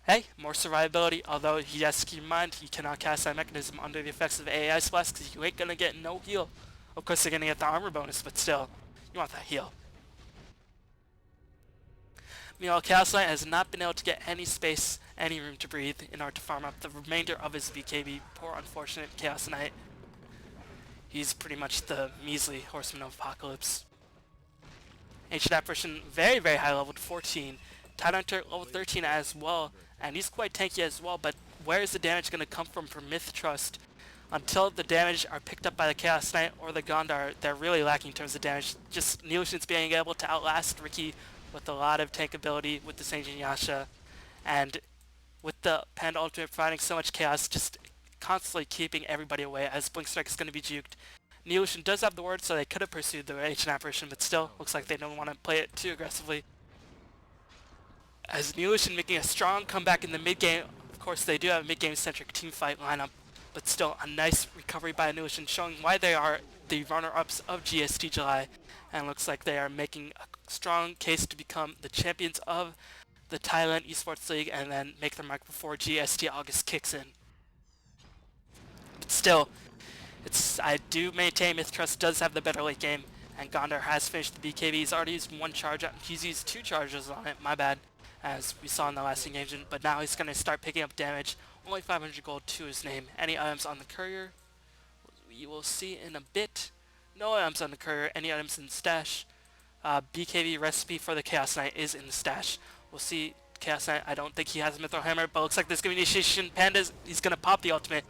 hey, more survivability, although he has to keep in mind he cannot cast that Mechanism under the effects of AI Splash because you ain't going to get no heal. Of course, they're going to get the armor bonus, but still, you want that heal. Meanwhile, Chaos Knight has not been able to get any space, any room to breathe in order to farm up the remainder of his BKB. Poor, unfortunate Chaos Knight. He's pretty much the measly Horseman of Apocalypse. Ancient Apparition, very, very high level, 14. Tidehunter, level 13 as well, and he's quite tanky as well, but where is the damage going to come from for Mith-Trust? Until the damage are picked up by the Chaos Knight or the Gondar, they're really lacking in terms of damage. Just Neolution's being able to outlast Ricky with a lot of tank ability with the Sanjin Yasha, and with the Panda Ultimate providing so much chaos, just constantly keeping everybody away as Blink Strike is going to be juked. Neolution does have the ward, so they could have pursued the Ancient Apparition, but still, looks like they don't want to play it too aggressively. As Neolution making a strong comeback in the mid-game, of course they do have a mid-game-centric teamfight lineup, but still a nice recovery by Neolution, showing why they are the runner-ups of GST July, and looks like they are making a strong case to become the champions of the Thailand eSports League, and then make their mark before GST August kicks in. But still, I do maintain Mith-Trust does have the better late game, and Gondar has finished the BKB. He's already used 1 charge, he's used 2 charges on it, my bad, as we saw in the last engagement, but now he's going to start picking up damage. Only 500 gold to his name. Any items on the courier? You will see in a bit. No items on the courier, any items in the stash. BKB recipe for the Chaos Knight is in the stash. We'll see Chaos Knight, I don't think he has a Mithril Hammer, but looks like there's going to be initiation. Pandas, he's going to pop the ultimate.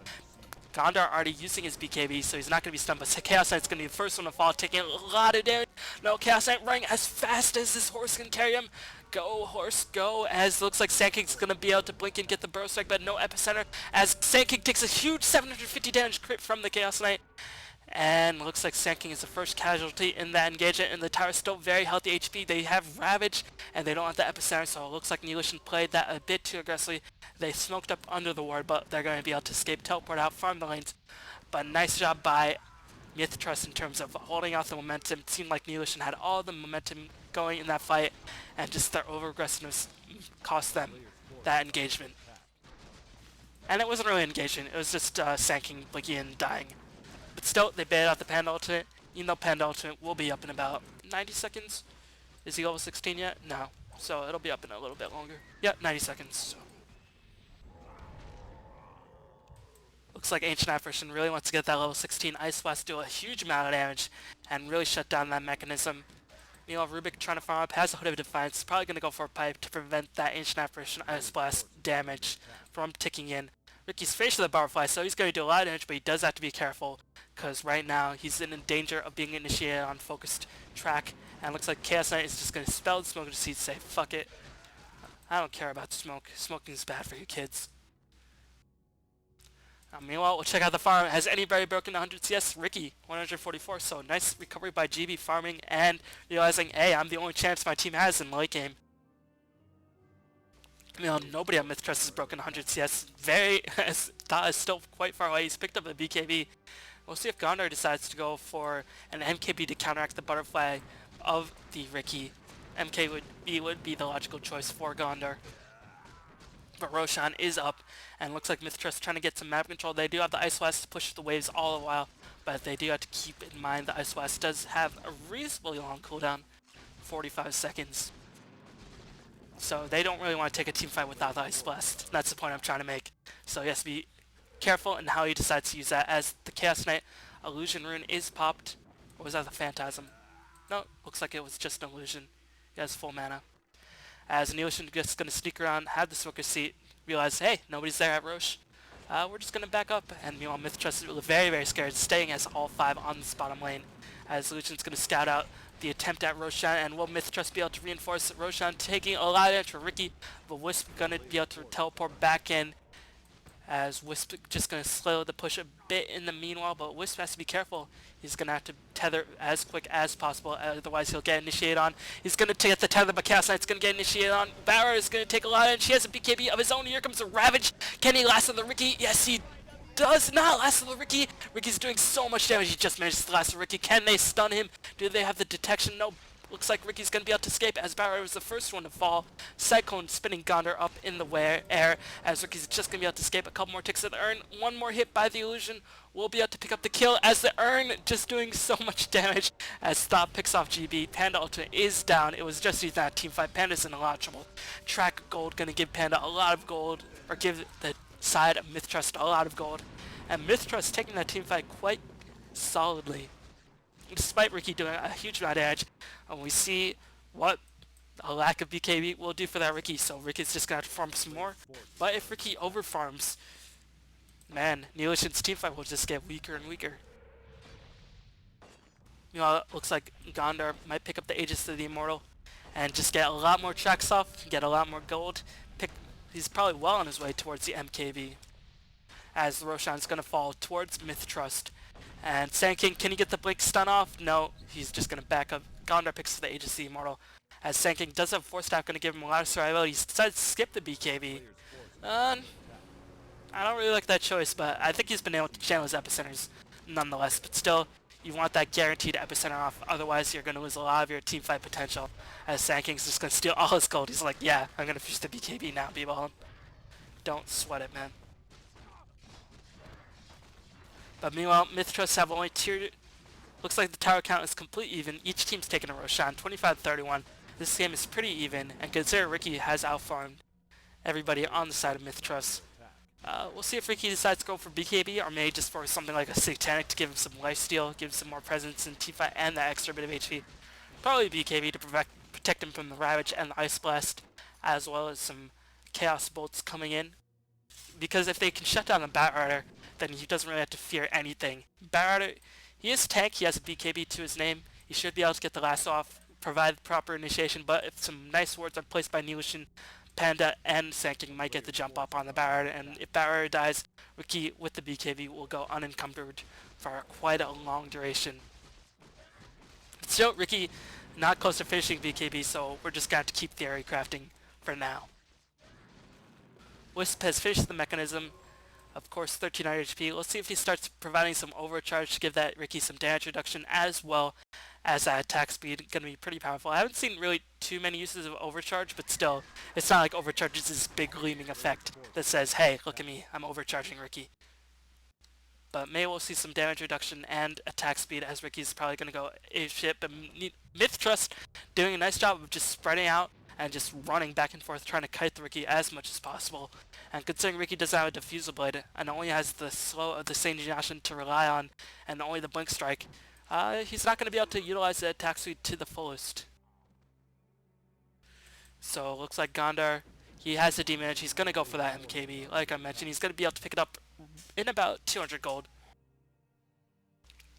Gondar already using his BKB, so he's not going to be stunned, but Chaos Knight's going to be the first one to fall, taking a lot of damage. No, Chaos Knight running as fast as this horse can carry him. Go, horse, go, as looks like Sand King's going to be able to blink and get the Burrow Strike, but no Epicenter, as Sand King takes a huge 750 damage crit from the Chaos Knight. And looks like Sand King is the first casualty in that engagement, and the tower's still very healthy HP. They have Ravage, and they don't have the Epicenter, so it looks like Neolution played that a bit too aggressively. They smoked up under the ward, but they're going to be able to escape, teleport out, farm the lanes. But nice job by Mith-Trust in terms of holding out the momentum. It seemed like Neolution had all the momentum going in that fight, and just their over-aggressiveness cost them that engagement. And it wasn't really an engagement, it was just Sand King blinking and dying. But still, they baited out the Panda Ultimate, even though Panda Ultimate will be up in about 90 seconds. Is he level 16 yet? No. So it'll be up in a little bit longer. Yep, 90 seconds. So. Looks like Ancient Apparition really wants to get that level 16 Ice Blast, do a huge amount of damage, and really shut down that mechanism. Meanwhile, Rubik trying to farm up, has a Hood of Defiance, probably going to go for a pipe to prevent that Ancient Apparition Ice Blast damage from ticking in. Ricky's faced with a Butterfly, so he's going to do a lot of damage, but he does have to be careful, because right now he's in danger of being initiated on focused track, and it looks like Chaos Knight is just going to spell the Smoke to see, say, fuck it. I don't care about smoke. Smoking is bad for you kids. Meanwhile, we'll check out the farm. Has anybody broken 100 CS? Ricky, 144, so nice recovery by GB farming and realizing, hey, I'm the only chance my team has in the late game. You know, nobody on Mith-Trust has broken 100 CS. That is still quite far away. He's picked up a BKB. We'll see if Gondar decides to go for an MKB to counteract the Butterfly. of the Riki. MK would be the logical choice for Gondar. But Roshan is up, and looks like Mith-Trust trying to get some map control. They do have the Ice Blast to push the waves all the while, but they do have to keep in mind the Ice Blast does have a reasonably long cooldown, 45 seconds. So they don't really want to take a team fight without the Ice Blast. That's the point I'm trying to make. So he has to be careful in how he decides to use that, as the Chaos Knight Illusion Rune is popped. Or was that the Phantasm? No, looks like it was just an illusion. He has full mana. As Neolution just going to sneak around, have the smoker seat, realize, hey, nobody's there at Roche. We're just going to back up, and meanwhile Mith-Trust is very, very scared, staying as all 5 on this bottom lane. As Lucian's going to scout out the attempt at Roshan, and will Mith-Trust be able to reinforce Roshan, taking a lot of damage for Riki, but Wisp going to be able to teleport back in, as Wisp just going to slow the push a bit in the meanwhile, but Wisp has to be careful. He's going to have to tether as quick as possible, otherwise he'll get initiated on. He's going to take the tether, but Chaos Knight's going to get initiated on. Barra is going to take a lot, and she has a BKB of his own. Here comes a Ravage. Can he last on the Riki? Yes, he does not last on the Riki. Riki's doing so much damage. He just managed to last on Riki. Can they stun him? Do they have the detection? No. Looks like Riki's going to be able to escape, as Barra was the first one to fall. Cyclone spinning Gondar up in the air, as Riki's just going to be able to escape. A couple more ticks of the urn. One more hit by the illusion. We'll be able to pick up the kill, as the urn just doing so much damage, as Stop picks off GB. Panda ultimate is down. It was just using that team fight. Panda's in a lot of trouble. Track gold going to give Panda a lot of gold, or give the side of Mith-Trust a lot of gold. And Mith-Trust taking that team fight quite solidly, despite Riki doing a huge amount of damage. And we see what a lack of BKB will do for that Riki. So Riki's just going to have to farm some more. But if Riki overfarms, man, Neolution's teamfight will just get weaker and weaker. Meanwhile, it looks like Gondar might pick up the Aegis of the Immortal and just get a lot more tracks off, get a lot more gold. He's probably well on his way towards the MKB, as Roshan's going to fall towards Mith-Trust. And Sand King, can he get the Blink stun off? No, he's just going to back up. Gondar picks the Aegis of the Immortal, as Sand King does have Force Staff, going to give him a lot of survival. He decides to skip the BKB. I don't really like that choice, but I think he's been able to channel his Epicenters nonetheless. But still, you want that guaranteed Epicenter off, otherwise you're going to lose a lot of your team fight potential, as Sand King's just going to steal all his gold. He's like, yeah, I'm going to fuse the BKB now, B-Ball. Don't sweat it, man. But meanwhile, Mith-Trust have only tiered. Looks like the tower count is complete even. Each team's taking a Roshan, 25-31. This game is pretty even, and consider Riki has outfarmed everybody on the side of Mith-Trust. We'll see if Riki decides to go for BKB, or maybe just for something like a Satanic to give him some lifesteal, give him some more presence in teamfight, and that extra bit of HP. Probably BKB to protect him from the Ravage and the Ice Blast, as well as some Chaos Bolts coming in. Because if they can shut down the Batrider, then he doesn't really have to fear anything. Batrider, he is tank, he has a BKB to his name, he should be able to get the last off, provide proper initiation, but if some nice wards are placed by Neolution, Panda and Sand King might get the jump up on the Batrider, and if Batrider dies, Riki with the BKB will go unencumbered for quite a long duration. But still, Riki not close to finishing BKB, so we're just going to have to keep theory crafting for now. Wisp has finished the mechanism, of course 1300 HP. Let's see if he starts providing some overcharge to give that Riki some damage reduction, as well as that attack speed. Going to be pretty powerful. I haven't seen really too many uses of overcharge, but still, it's not like overcharge is this big gleaming effect that says, hey, look at me, I'm overcharging Riki. But maybe we'll see some damage reduction and attack speed, as Riki's probably going to go apeshit. But Mith-Trust doing a nice job of just spreading out and just running back and forth, trying to kite the Riki as much as possible. And considering Riki doesn't have a Diffusal Blade, and only has the slow of the Sanji Yashin to rely on, and only the Blink Strike, he's not going to be able to utilize the attack speed to the fullest. So it looks like Gondar, he has the Demon Edge, he's going to go for that MKB. Like I mentioned, he's going to be able to pick it up in about 200 gold.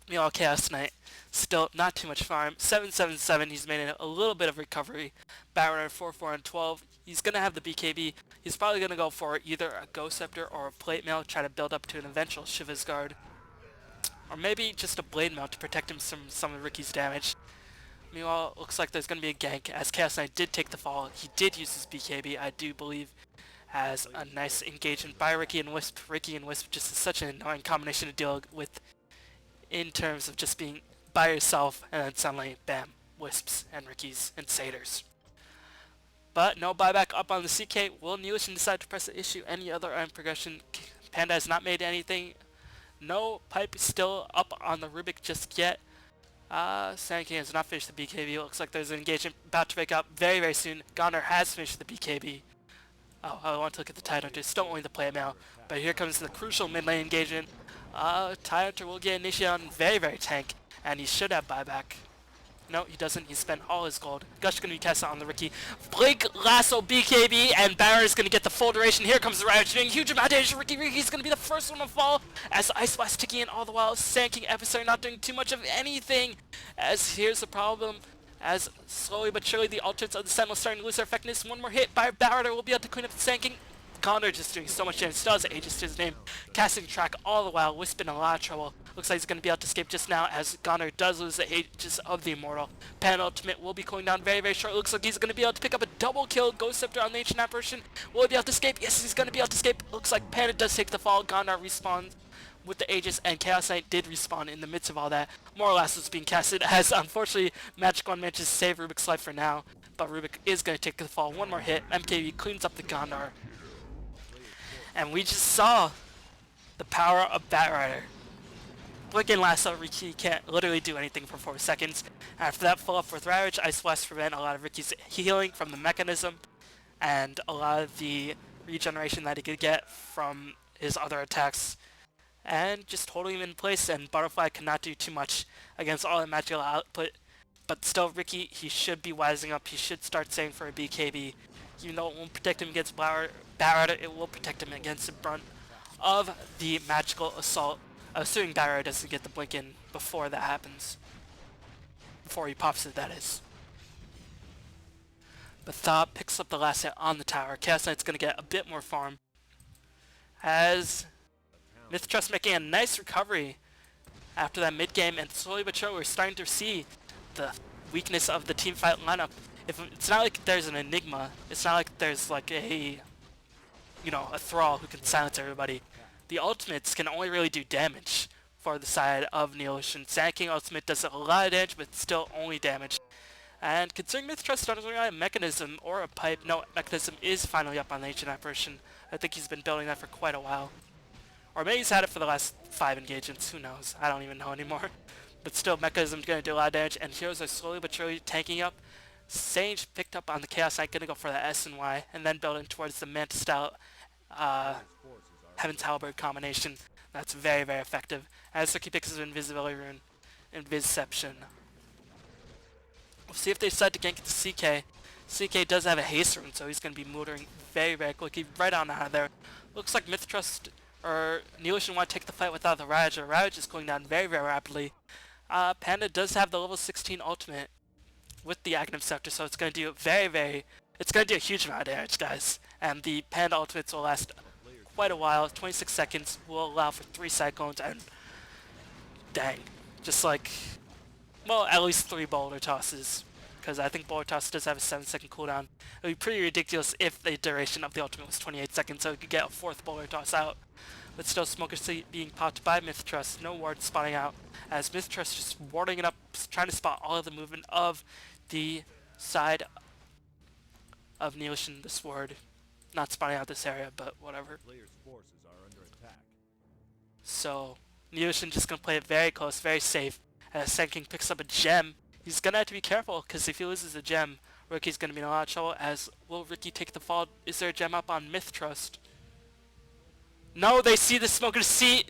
Meanwhile, Chaos Knight, still not too much farm. 777, he's made a little bit of recovery. Batrider 4-4 and 12. He's going to have the BKB. He's probably going to go for either a Ghost Scepter or a Plate Mail, try to build up to an eventual Shiva's Guard. Or maybe just a Blade Mail to protect him from some of Riki's damage. Meanwhile, it looks like there's going to be a gank, as Chaos Knight did take the fall. He did use his BKB, I do believe, as a nice engagement by Riki and Wisp. Riki and Wisp just is such an annoying combination to deal with, in terms of just being by yourself and then suddenly, bam, Wisps and Rickies and Satyrs. But no buyback up on the CK. Will Neolution decide to press the issue any other item progression? Panda has not made anything. No pipe still up on the Rubik just yet. Sand King has not finished the BKB. Looks like there's an engagement about to break up very, very soon. Goner has finished the BKB. Oh, I want to look at the Tidehunter. Still only the play mail. But here comes the crucial mid lane engagement. Tidehunter will get initiated on very, very tank. And he should have buyback. No, he doesn't. He spent all his gold. Gush going to be cast out on the Ricky. Blink, Lasso, BKB, and Barrett is going to get the full duration. Here comes the Riot doing huge amount of damage. Ricky's going to be the first one to fall as the Ice Blast ticking in all the while. Sand King Episode not doing too much of anything. As here's the problem. As slowly but surely the ultimates of the Sentinel starting to lose their effectiveness. One more hit by Barrett will be able to clean up the Sand King. Condor just doing so much damage. Still has Aegis to his name. Casting track all the while. Wisp in a lot of trouble. Looks like he's going to be able to escape just now as Goner does lose the Aegis of the Immortal. Pan ultimate will be cooling down very, very short. Looks like he's going to be able to pick up a double kill. Ghost Scepter on the Ancient Apparition. Will he be able to escape? Yes, he's going to be able to escape. Looks like Panda does take the fall. Goner respawns with the Aegis, and Chaos Knight did respawn in the midst of all that. More or less was being casted as unfortunately Magic One manages to save Rubik's life for now. But Rubik is going to take the fall. One more hit. MKB cleans up the Gondar. And we just saw the power of Batrider. Blinking Lasso, Ricky can't literally do anything for 4 seconds. After that, full up with Ravage, Ice Blast prevent a lot of Ricky's healing from the mechanism and a lot of the regeneration that he could get from his other attacks. And just holding him in place, and Butterfly cannot do too much against all the magical output. But still, Ricky, he should be wising up. He should start saving for a BKB. Even though it won't protect him against Batrider, it will protect him against the brunt of the magical assault. Assuming Batrider doesn't get the blink in before that happens. Before he pops it, that is. But Thought picks up the last hit on the tower. Chaos Knight's going to get a bit more farm. As Mith-Trust making a nice recovery after that mid game, and slowly but surely we're starting to see the weakness of the teamfight lineup. It's not like there's an Enigma, it's not like there's like a Thrall who can silence everybody. The ultimates can only really do damage for the side of Neolution. Sand King ultimate does a lot of damage, but still only damage. And considering Mith-Trust doesn't really have a mechanism or a pipe, no, mechanism is finally up on the Ancient Apparition. I think he's been building that for quite a while. Or maybe he's had it for the last 5 engagements, who knows, I don't even know anymore. But still, mechanism's going to do a lot of damage, and heroes are slowly but surely tanking up. Sage picked up on the Chaos Knight, going to go for the S and Y, and then building towards the Manta style Heaven's Halberd combination. That's very, very effective. As Suki picks his Invisibility Rune, Invisception. We'll see if they decide to gank the CK. CK does have a haste rune, so he's going to be motoring very, very quickly right on out of there. Looks like Mith-Trust or Neolution want to take the fight without the Ravage. The Ravage is going down very, very rapidly. Panda does have the level 16 ultimate with the Aghanim Scepter, so it's going to do it's going to do a huge amount of damage, guys. And the Panda ultimates will last quite a while. 26 seconds will allow for 3 Cyclones, and dang, just like, well, at least 3 Boulder Tosses, because I think Boulder Toss does have a 7-second cooldown. It would be pretty ridiculous if the duration of the ultimate was 28 seconds, so we could get a 4th Boulder Toss out. But still, Smoker being popped by Mith-Trust. No ward spotting out, as Mith-Trust just warding it up, trying to spot all of the movement of the side of Neolution, the Sword. Not spotting out this area, but whatever. So, Neolution just going to play it very close, very safe. As Sand King picks up a gem, he's going to have to be careful, because if he loses a gem, Ricky's going to be in a lot of trouble. As will Ricky take the fall? Is there a gem up on Mith-Trust? No, they see the Smoker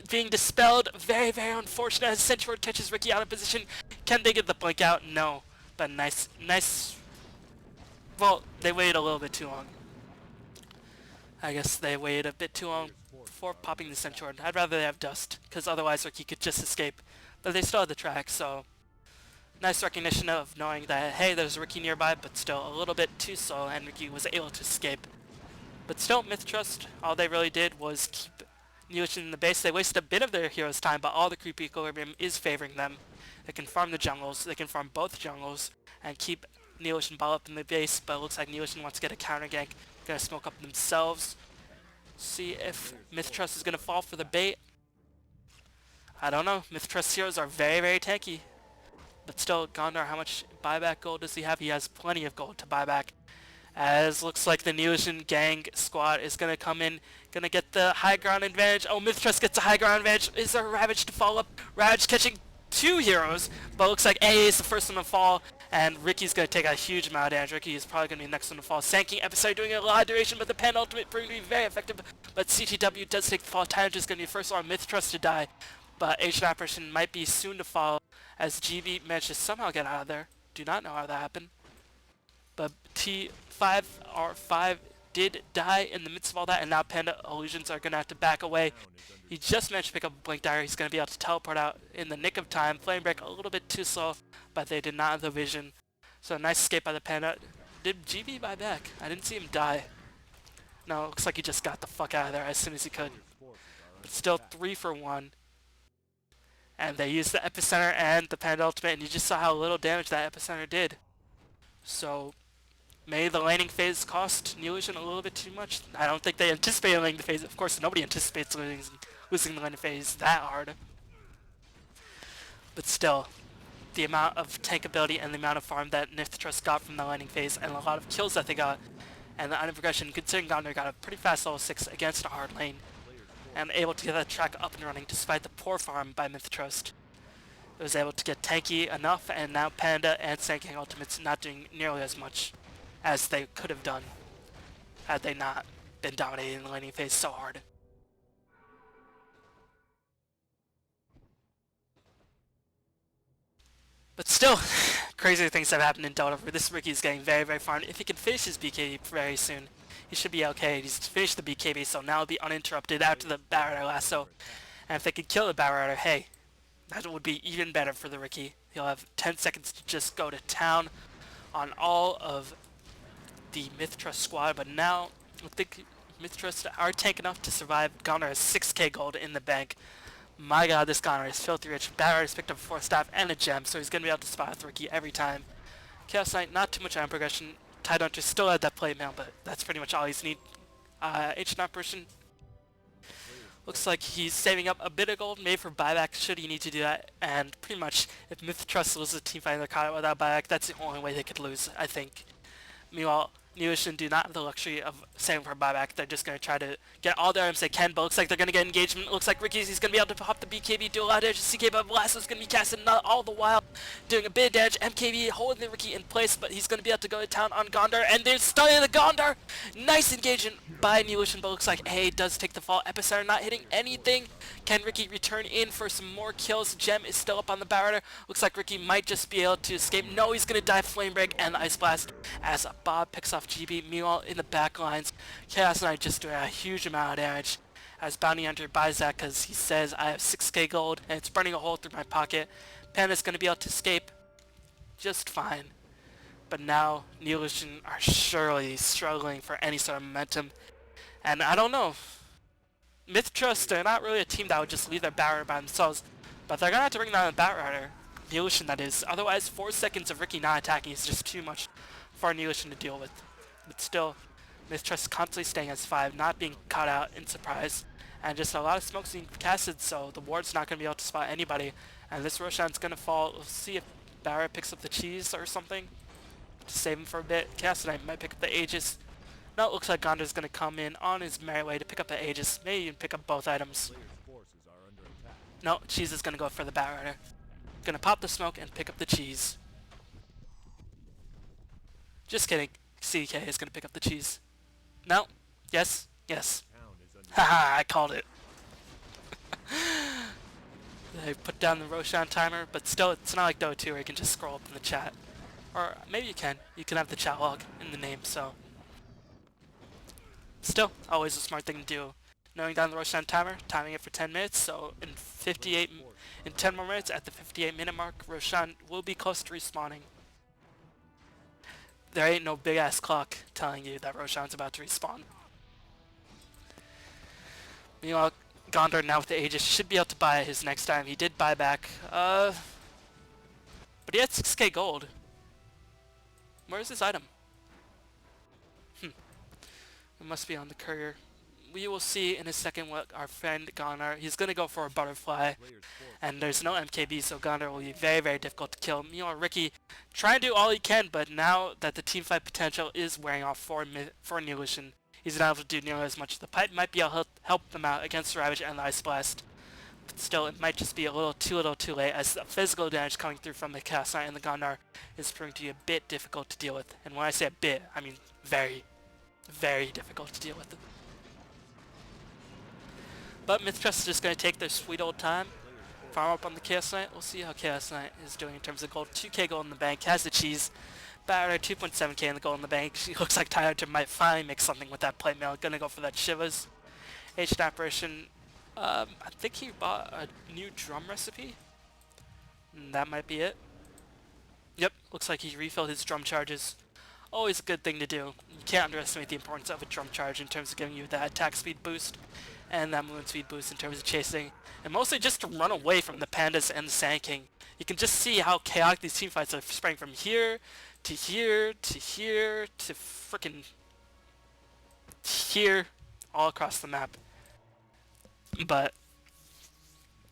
being dispelled. Very, very unfortunate as Centaur catches Ricky out of position. Can they get the blink out? No. But nice. Well, they waited a little bit too long. I guess they waited a bit too long before popping the Centaur. I'd rather they have Dust, because otherwise Ricky could just escape. But they still had the track, so nice recognition of knowing that, hey, there's Ricky nearby, but still a little bit too slow, and Ricky was able to escape. But still, Mith-Trust, all they really did was keep Neolution in the base. They wasted a bit of their hero's time, but all the creep equilibrium is favoring them. They can farm the jungles, they can farm both jungles, and keep Neolution ball up in the base, but it looks like Neolution wants to get a counter gank. Gonna smoke up themselves. See if Mith-Trust is gonna fall for the bait. I don't know. Mith-Trust heroes are very, very tanky. But still, Gondor, how much buyback gold does he have? He has plenty of gold to buy back. As looks like the Neolution gang squad is going to come in, going to get the high ground advantage. Oh, Mith-Trust gets a high ground advantage. Is there Ravage to follow up? Ravage catching 2 heroes, but looks like A is the first one to fall, and Ricky's going to take a huge amount of damage. Ricky is probably going to be the next one to fall. Sanking Epicenter doing a lot of duration, but the Pen ultimate proving to be very effective. But CTW does take the fall. Tyrant is going to be the first one, Mith-Trust to die, but Asian Apparition might be soon to fall as GB managed to somehow get out of there. Do not know how that happened. But T5R5 did die in the midst of all that, and now Panda Illusions are going to have to back away. He just managed to pick up a Blink Dagger. He's going to be able to teleport out in the nick of time. Flame Break a little bit too slow, but they did not have the vision. So a nice escape by the Panda. Did GB buy back? I didn't see him die. No, it looks like he just got the fuck out of there as soon as he could. But still 3 for 1. And they used the Epicenter and the Panda Ultimate, and you just saw how little damage that Epicenter did. So may the laning phase cost Neolution a little bit too much? I don't think they anticipated laning the phase. Of course, nobody anticipates losing the laning phase that hard. But still, the amount of tank ability and the amount of farm that Mith-Trust got from the laning phase and a lot of kills that they got, and the item progression, considering Gondor got a pretty fast level 6 against a hard lane, and able to get that track up and running despite the poor farm by Mith-Trust. It was able to get tanky enough, and now Panda and Sanking Ultimates not doing nearly as much as they could have done had they not been dominating the laning phase so hard. But still, crazier things have happened in Dota where this Ricky is getting very, very farmed. If he can finish his BKB very soon, he should be okay. He's finished the BKB, so now he'll be uninterrupted after the Batrider lasso. And if they could kill the Batrider, hey, that would be even better for the Ricky. He'll have 10 seconds to just go to town on all of the Mith-Trust squad, but now I think Mith-Trust are tank enough to survive. Gondor has 6k gold in the bank. My god, this Gondor is filthy rich. Batrider has picked up 4 staff and a gem, so he's going to be able to spot with Ricky every time. Chaos Knight, not too much iron progression. Tidehunter still had that plate mail, but that's pretty much all he's need. Ancient Apparition looks like he's saving up a bit of gold, maybe for buyback should he need to do that, and pretty much if Mith-Trust loses a team fight in their caught without buyback, that's the only way they could lose, I think. Meanwhile, Neolution do not have the luxury of saving for buyback. They're just going to try to get all the items they can, but looks like they're going to get engagement. Looks like Ricky's he's going to be able to pop the BKB, do a lot of damage. CK, but Lasso's going to be casted all the while, doing a bit of damage. MKB holding the Ricky in place, but he's going to be able to go to town on Gondor, and they're stunning the Gondor! Nice engagement by Neolution, but looks like A does take the fall. Epicenter not hitting anything. Can Ricky return in for some more kills? Gem is still up on the Batrider. Looks like Ricky might just be able to escape. No, he's going to die Flame Break and the Ice Blast as Bob picks off GB. Meanwhile, in the back lines, Chaos Knight just doing a huge amount of damage as Bounty Hunter buys that because he says, I have 6k gold and it's burning a hole through my pocket. Panda's going to be able to escape just fine. But now, Neolution are surely struggling for any sort of momentum. And I don't know. Mith-Trust, they're not really a team that would just leave their Batrider by themselves, but they're going to have to bring down the Batrider. Neolution, that is. Otherwise, 4 seconds of Ricky not attacking is just too much for Neolution to deal with. But still, Mith-Trust constantly staying as 5, not being caught out in surprise, and just a lot of smokes being casted, so the ward's not going to be able to spot anybody. And this Roshan's going to fall. We'll see if Barrett picks up the cheese or something to save him for a bit. Chaos Knight might pick up the Aegis. No, it looks like Gondor's going to come in on his merry way to pick up the Aegis. Maybe even pick up both items. No, cheese is going to go for the Batrider. Going to pop the smoke and pick up the cheese. Just kidding. CK is going to pick up the cheese. No. Yes. Yes. Haha, I called it. They put down the Roshan timer, but still, it's not like Dota 2 where you can just scroll up in the chat. Or maybe you can. You can have the chat log in the name, so. Still, always a smart thing to do. Knowing down the Roshan timer, timing it for 10 minutes, so in 10 more minutes, at the 58-minute mark, Roshan will be close to respawning. There ain't no big-ass clock telling you that Roshan's about to respawn. Meanwhile, Gondor now with the Aegis should be able to buy his next item. He did buy back, but he had 6k gold. Where's his item? It must be on the courier. we will see in a second what our friend Goner, he's going to go for a butterfly, and there's no MKB, so Goner will be very, very difficult to kill. Meanwhile, Ricky trying to do all he can, but now that the team fight potential is wearing off for Neolution, he's not able to do nearly as much. The pipe might be able to help them out against the Ravage and the Ice Blast, but still, it might just be a little too late, as the physical damage coming through from the Chaos Knight and the Gondar is proving to be a bit difficult to deal with. And when I say a bit, I mean very, very difficult to deal with. But Mith-Trust is just going to take their sweet old time, farm up on the Chaos Knight. We'll see how Chaos Knight is doing in terms of gold. 2k gold in the bank, has the cheese. Battered 2.7k in the gold in the bank. She looks like Tyler might finally make something with that plate mail. Gonna go for that Shivas. Ancient Apparition. I think he bought a new drum recipe. That might be it. Yep, looks like he refilled his drum charges. Always a good thing to do. You can't underestimate the importance of a drum charge in terms of giving you that attack speed boost and that movement speed boost in terms of chasing. And mostly just to run away from the Pandas and the Sand King. You can just see how chaotic these teamfights are spreading from here to here to here to frickin' here, all across the map. But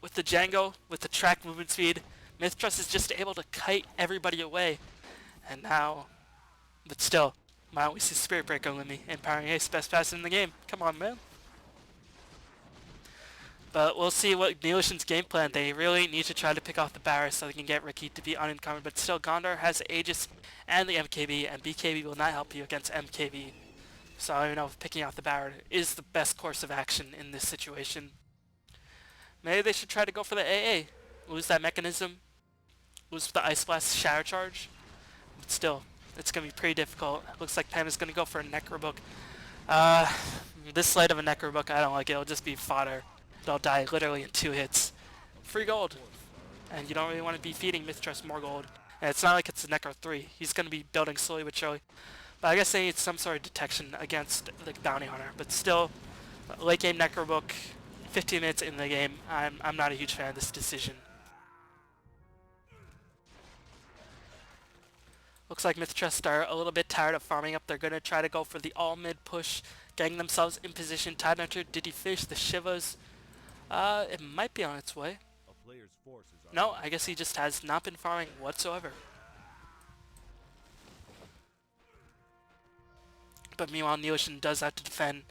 with the Django, with the track movement speed, Mith-Trust is just able to kite everybody away. And now, but still, why don't we see Spirit Breaker with me? Empowering Ace, best pass in the game. Come on, man. But we'll see what Neolution's game plan. They really need to try to pick off the Barris so they can get Ricky to be unencumbered. But still, Gondar has Aegis and the MKB, and BKB will not help you against MKB. So I don't even know if picking out the Barret is the best course of action in this situation. Maybe they should try to go for the AA. Lose that mechanism. Lose the Ice Blast Shatter Charge. But still, it's going to be pretty difficult. Looks like Panda's going to go for a Necrobook. This slate of a Necrobook, I don't like it. It'll just be fodder. It'll die literally in 2 hits. Free gold. And you don't really want to be feeding Mith-Trust more gold. And it's not like it's a Necro 3. He's going to be building slowly but surely. But I guess they need some sort of detection against the Bounty Hunter. But still, late game Necrobook, 15 minutes in the game, I'm not a huge fan of this decision. Looks like Mith-Trust are a little bit tired of farming up. They're going to try to go for the all-mid push, getting themselves in position. Tidehunter, did he finish the Shivas? It might be on its way. No, I guess he just has not been farming whatsoever. But meanwhile, Neolution does have to defend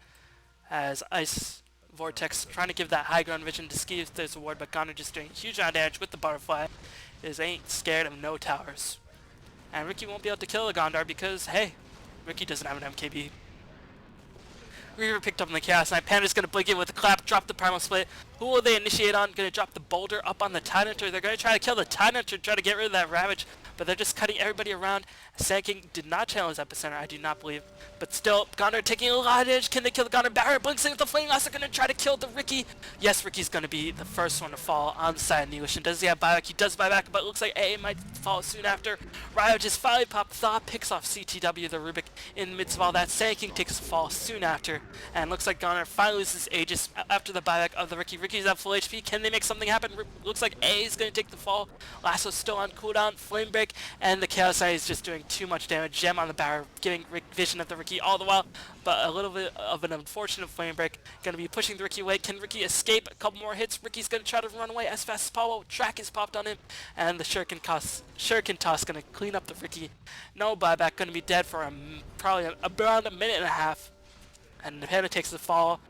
as Ice Vortex trying to give that high ground vision to ski if there's a ward, but Goner just doing huge amount of damage with the butterfly. Ain't scared of no towers. And Ricky won't be able to kill the Gondar because, hey, Ricky doesn't have an MKB. Reaver picked up on the Chaos Knight. Panda's going to blink in with a clap, drop the Primal Split. Who will they initiate on? Going to drop the Boulder up on the Tidehunter. They're going to try to kill the Tidehunter, try to get rid of that Ravage, but they're just cutting everybody around. Sand King did not channel his Epicenter, I do not believe. But still, Gondar taking a lot of damage. Can they kill the Gondar? Barret blinks in with the Flame Lasso, going to try to kill the Ricky. Yes, Ricky's going to be the first one to fall on the side of Neolution. Does he have buyback? He does buyback, but it looks like AA might fall soon after. Ryo just finally popped Thaw, picks off CTW, the Rubik, in the midst of all that. Sand King takes a fall soon after, and looks like Gondar finally loses Aegis after the buyback of the Ricky. Ricky's at full HP. Can they make something happen? Looks like A is going to take the fall. Lasso's still on cooldown. Flame Break, and the Chaos Knight is just doing too much damage. Gem on the Barret, giving vision of the Ricky all the while, but a little bit of an unfortunate Flame Break. Going to be pushing the Ricky away. Can Ricky escape? A couple more hits. Ricky's going to try to run away as fast as possible. Track is popped on him, and the Shuriken Toss going to clean up the Ricky. No buyback. Going to be dead for probably around a minute and a half. And the Panda takes the fall.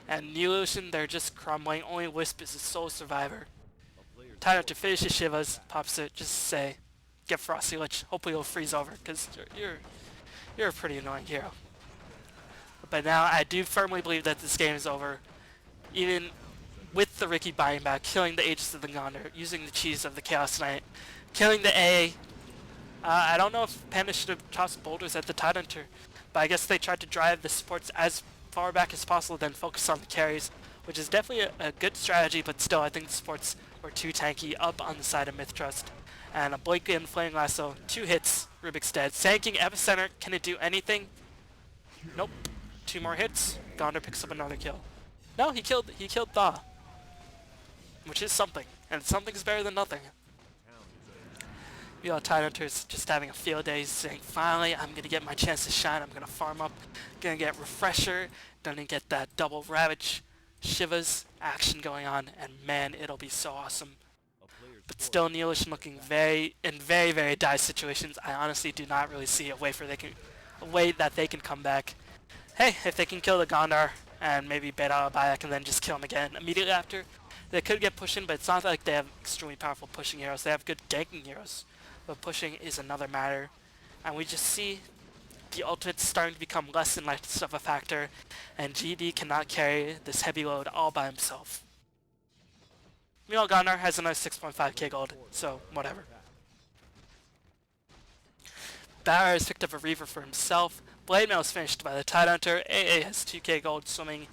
And Neolution, they're just crumbling. Only Wisp is a sole survivor. Time to finish his Shivas. Pops it. Just say, get Frosty Lich. Hopefully he'll freeze over, because you're a pretty annoying hero. But now I do firmly believe that this game is over. Even with the Ricky buying back, killing the Aegis of the Gondar, using the cheese of the Chaos Knight, killing the A. I don't know if Panda should have tossed boulders at the Tidehunter, but I guess they tried to drive the supports as far back as possible, then focus on the carries, which is definitely a good strategy, but still I think the supports were too tanky up on the side of Mith-Trust. And a Blink in Flame Lasso, 2 hits, Rubik's dead. Sand King Epicenter, can it do anything? Nope. 2 more hits, Gondar picks up another kill. No, he killed Thaw, which is something, and something's better than nothing. Meanwhile, Tidehunter's just having a field day. He's saying, finally, I'm going to get my chance to shine. I'm going to farm up, going to get Refresher, going to get that double Ravage, Shivas action going on, and man, it'll be so awesome. But still, Neolution looking in very, very dire situations. I honestly do not really see a way that they can come back. Hey, if they can kill the Gondar and maybe bait out a Bayak and then just kill him again immediately after, they could get pushing, but it's not like they have extremely powerful pushing heroes. They have good ganking heroes, but pushing is another matter. And we just see the ultimates starting to become less and less of a factor, and GD cannot carry this heavy load all by himself. Meanwhile, Gondar has another 6.5k gold, so whatever. Barra has picked up a Reaver for himself. Blade Mail is finished by the Tidehunter. AA has 2k gold swimming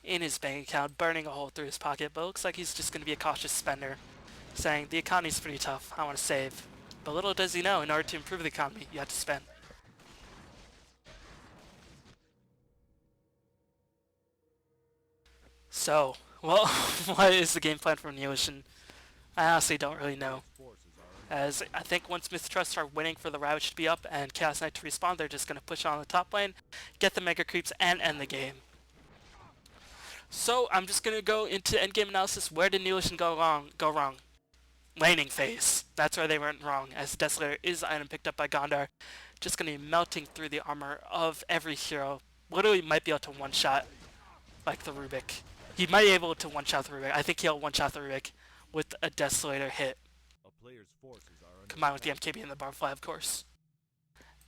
in his bank account, burning a hole through his pocket, but looks like he's just going to be a cautious spender, saying, the economy's pretty tough, I want to save. But little does he know, in order to improve the economy, you have to spend. So, well, what is the game plan for Neolution? I honestly don't really know. As I think once Mith-Trust start winning for the Ravage to be up and Chaos Knight to respawn, they're just going to push on the top lane, get the Mega Creeps, and end the game. So I'm just going to go into endgame analysis. Where did Neolution go wrong? Laning phase. That's where they went wrong, as Desolator is the item picked up by Gondar. Just going to be melting through the armor of every hero. Literally might be able to one-shot like the Rubik. He might be able to one-shot the Rubik. I think he'll one-shot the Rubik with a Desolator hit. Combined with the MKB and the Barfly, of course.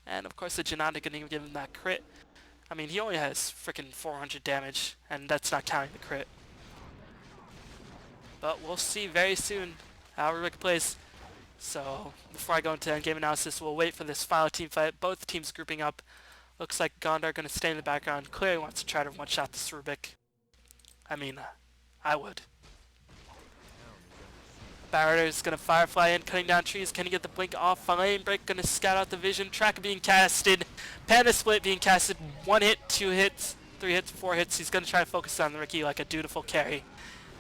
And of course the Janata gonna give him that crit. I mean, he only has freaking 400 damage, and that's not counting the crit. But we'll see very soon how Rubik plays. So before I go into endgame analysis, we'll wait for this final team fight. Both teams grouping up. Looks like Gondar gonna stay in the background. Clearly wants to try to one-shot this Rubik. I mean, I would. Barrett is going to Firefly in, cutting down trees. Can he get the blink off? Lane break, going to scout out the vision. Tracker being casted. Panda split being casted. 1 hit, 2 hits, 3 hits, 4 hits. He's going to try to focus on Ricky like a dutiful carry.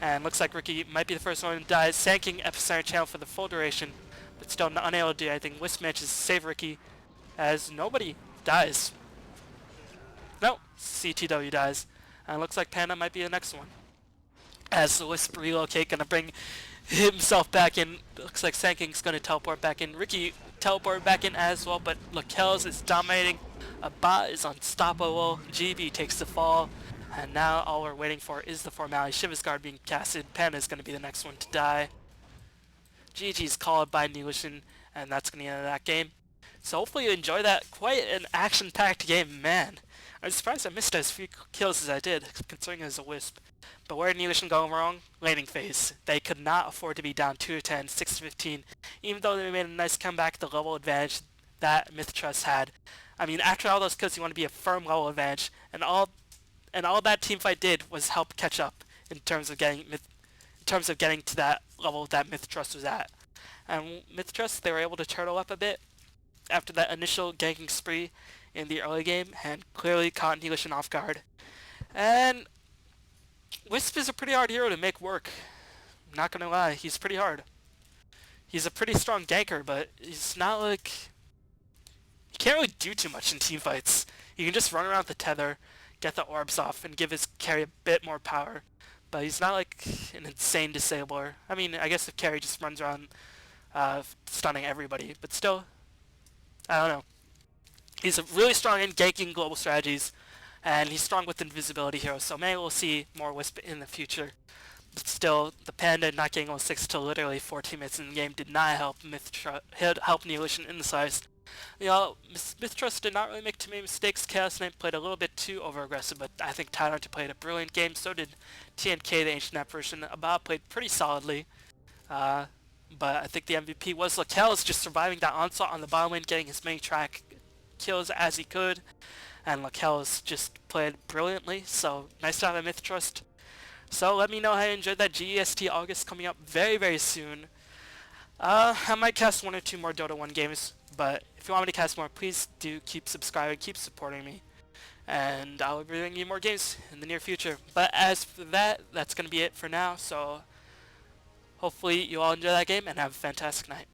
And looks like Ricky might be the first one to die. Sanking Epicenter channel for the full duration, but still not unable to do anything. Wisp manages to save Ricky as nobody dies. No, CTW dies. And looks like Panda might be the next one. As the Wisp relocate, going to bring himself back in. Looks like Sanking's going to teleport back in. Ricky teleported back in as well, but Lakel's is dominating. Abba is unstoppable. GB takes the fall, and now all we're waiting for is the formality. Shiva's Guard being casted. Panda is going to be the next one to die. GG's called by Neolution, and that's going to end that game. So hopefully you enjoy that. Quite an action-packed game, man. I'm surprised I missed as few kills as I did, considering it was a Wisp. But where did Neolution go wrong? Laning phase. They could not afford to be down 2-10, 6-15, even though they made a nice comeback, the level advantage that Mith-Trust had. I mean, after all those kills, you want to be a firm level advantage, and all that teamfight did was help catch up in terms of getting to that level that Mith-Trust was at. And Mith-Trust, they were able to turtle up a bit after that initial ganking spree in the early game, and clearly caught Neolution off guard. And Wisp is a pretty hard hero to make work. I'm not gonna lie, he's pretty hard. He's a pretty strong ganker, but he's not like... He can't really do too much in teamfights. He can just run around the tether, get the orbs off, and give his carry a bit more power. But he's not like an insane disabler. I mean, I guess if carry just runs around stunning everybody, but still, I don't know. He's really strong in ganking global strategies, and he's strong with invisibility heroes, so maybe we'll see more Wisp in the future. But still, the Panda not getting 06 till literally 14 minutes in the game did not help Neolution in the slightest. You know, Mith-Trust did not really make too many mistakes. Chaos Knight played a little bit too over-aggressive, but I think Tidehunter played a brilliant game. So did TNK, the Ancient Apparition. Abba played pretty solidly. But I think the MVP was Lakel's, just surviving that onslaught on the bottom lane, getting as many track kills as he could. And Lakel's just played brilliantly, so nice job at Mith-Trust. So let me know how you enjoyed that. GEST August coming up very, very soon. I might cast 1 or 2 more Dota 1 games, but if you want me to cast more, please do keep subscribing, keep supporting me, and I'll be bringing you more games in the near future. But as for that, that's going to be it for now, so hopefully you all enjoy that game and have a fantastic night.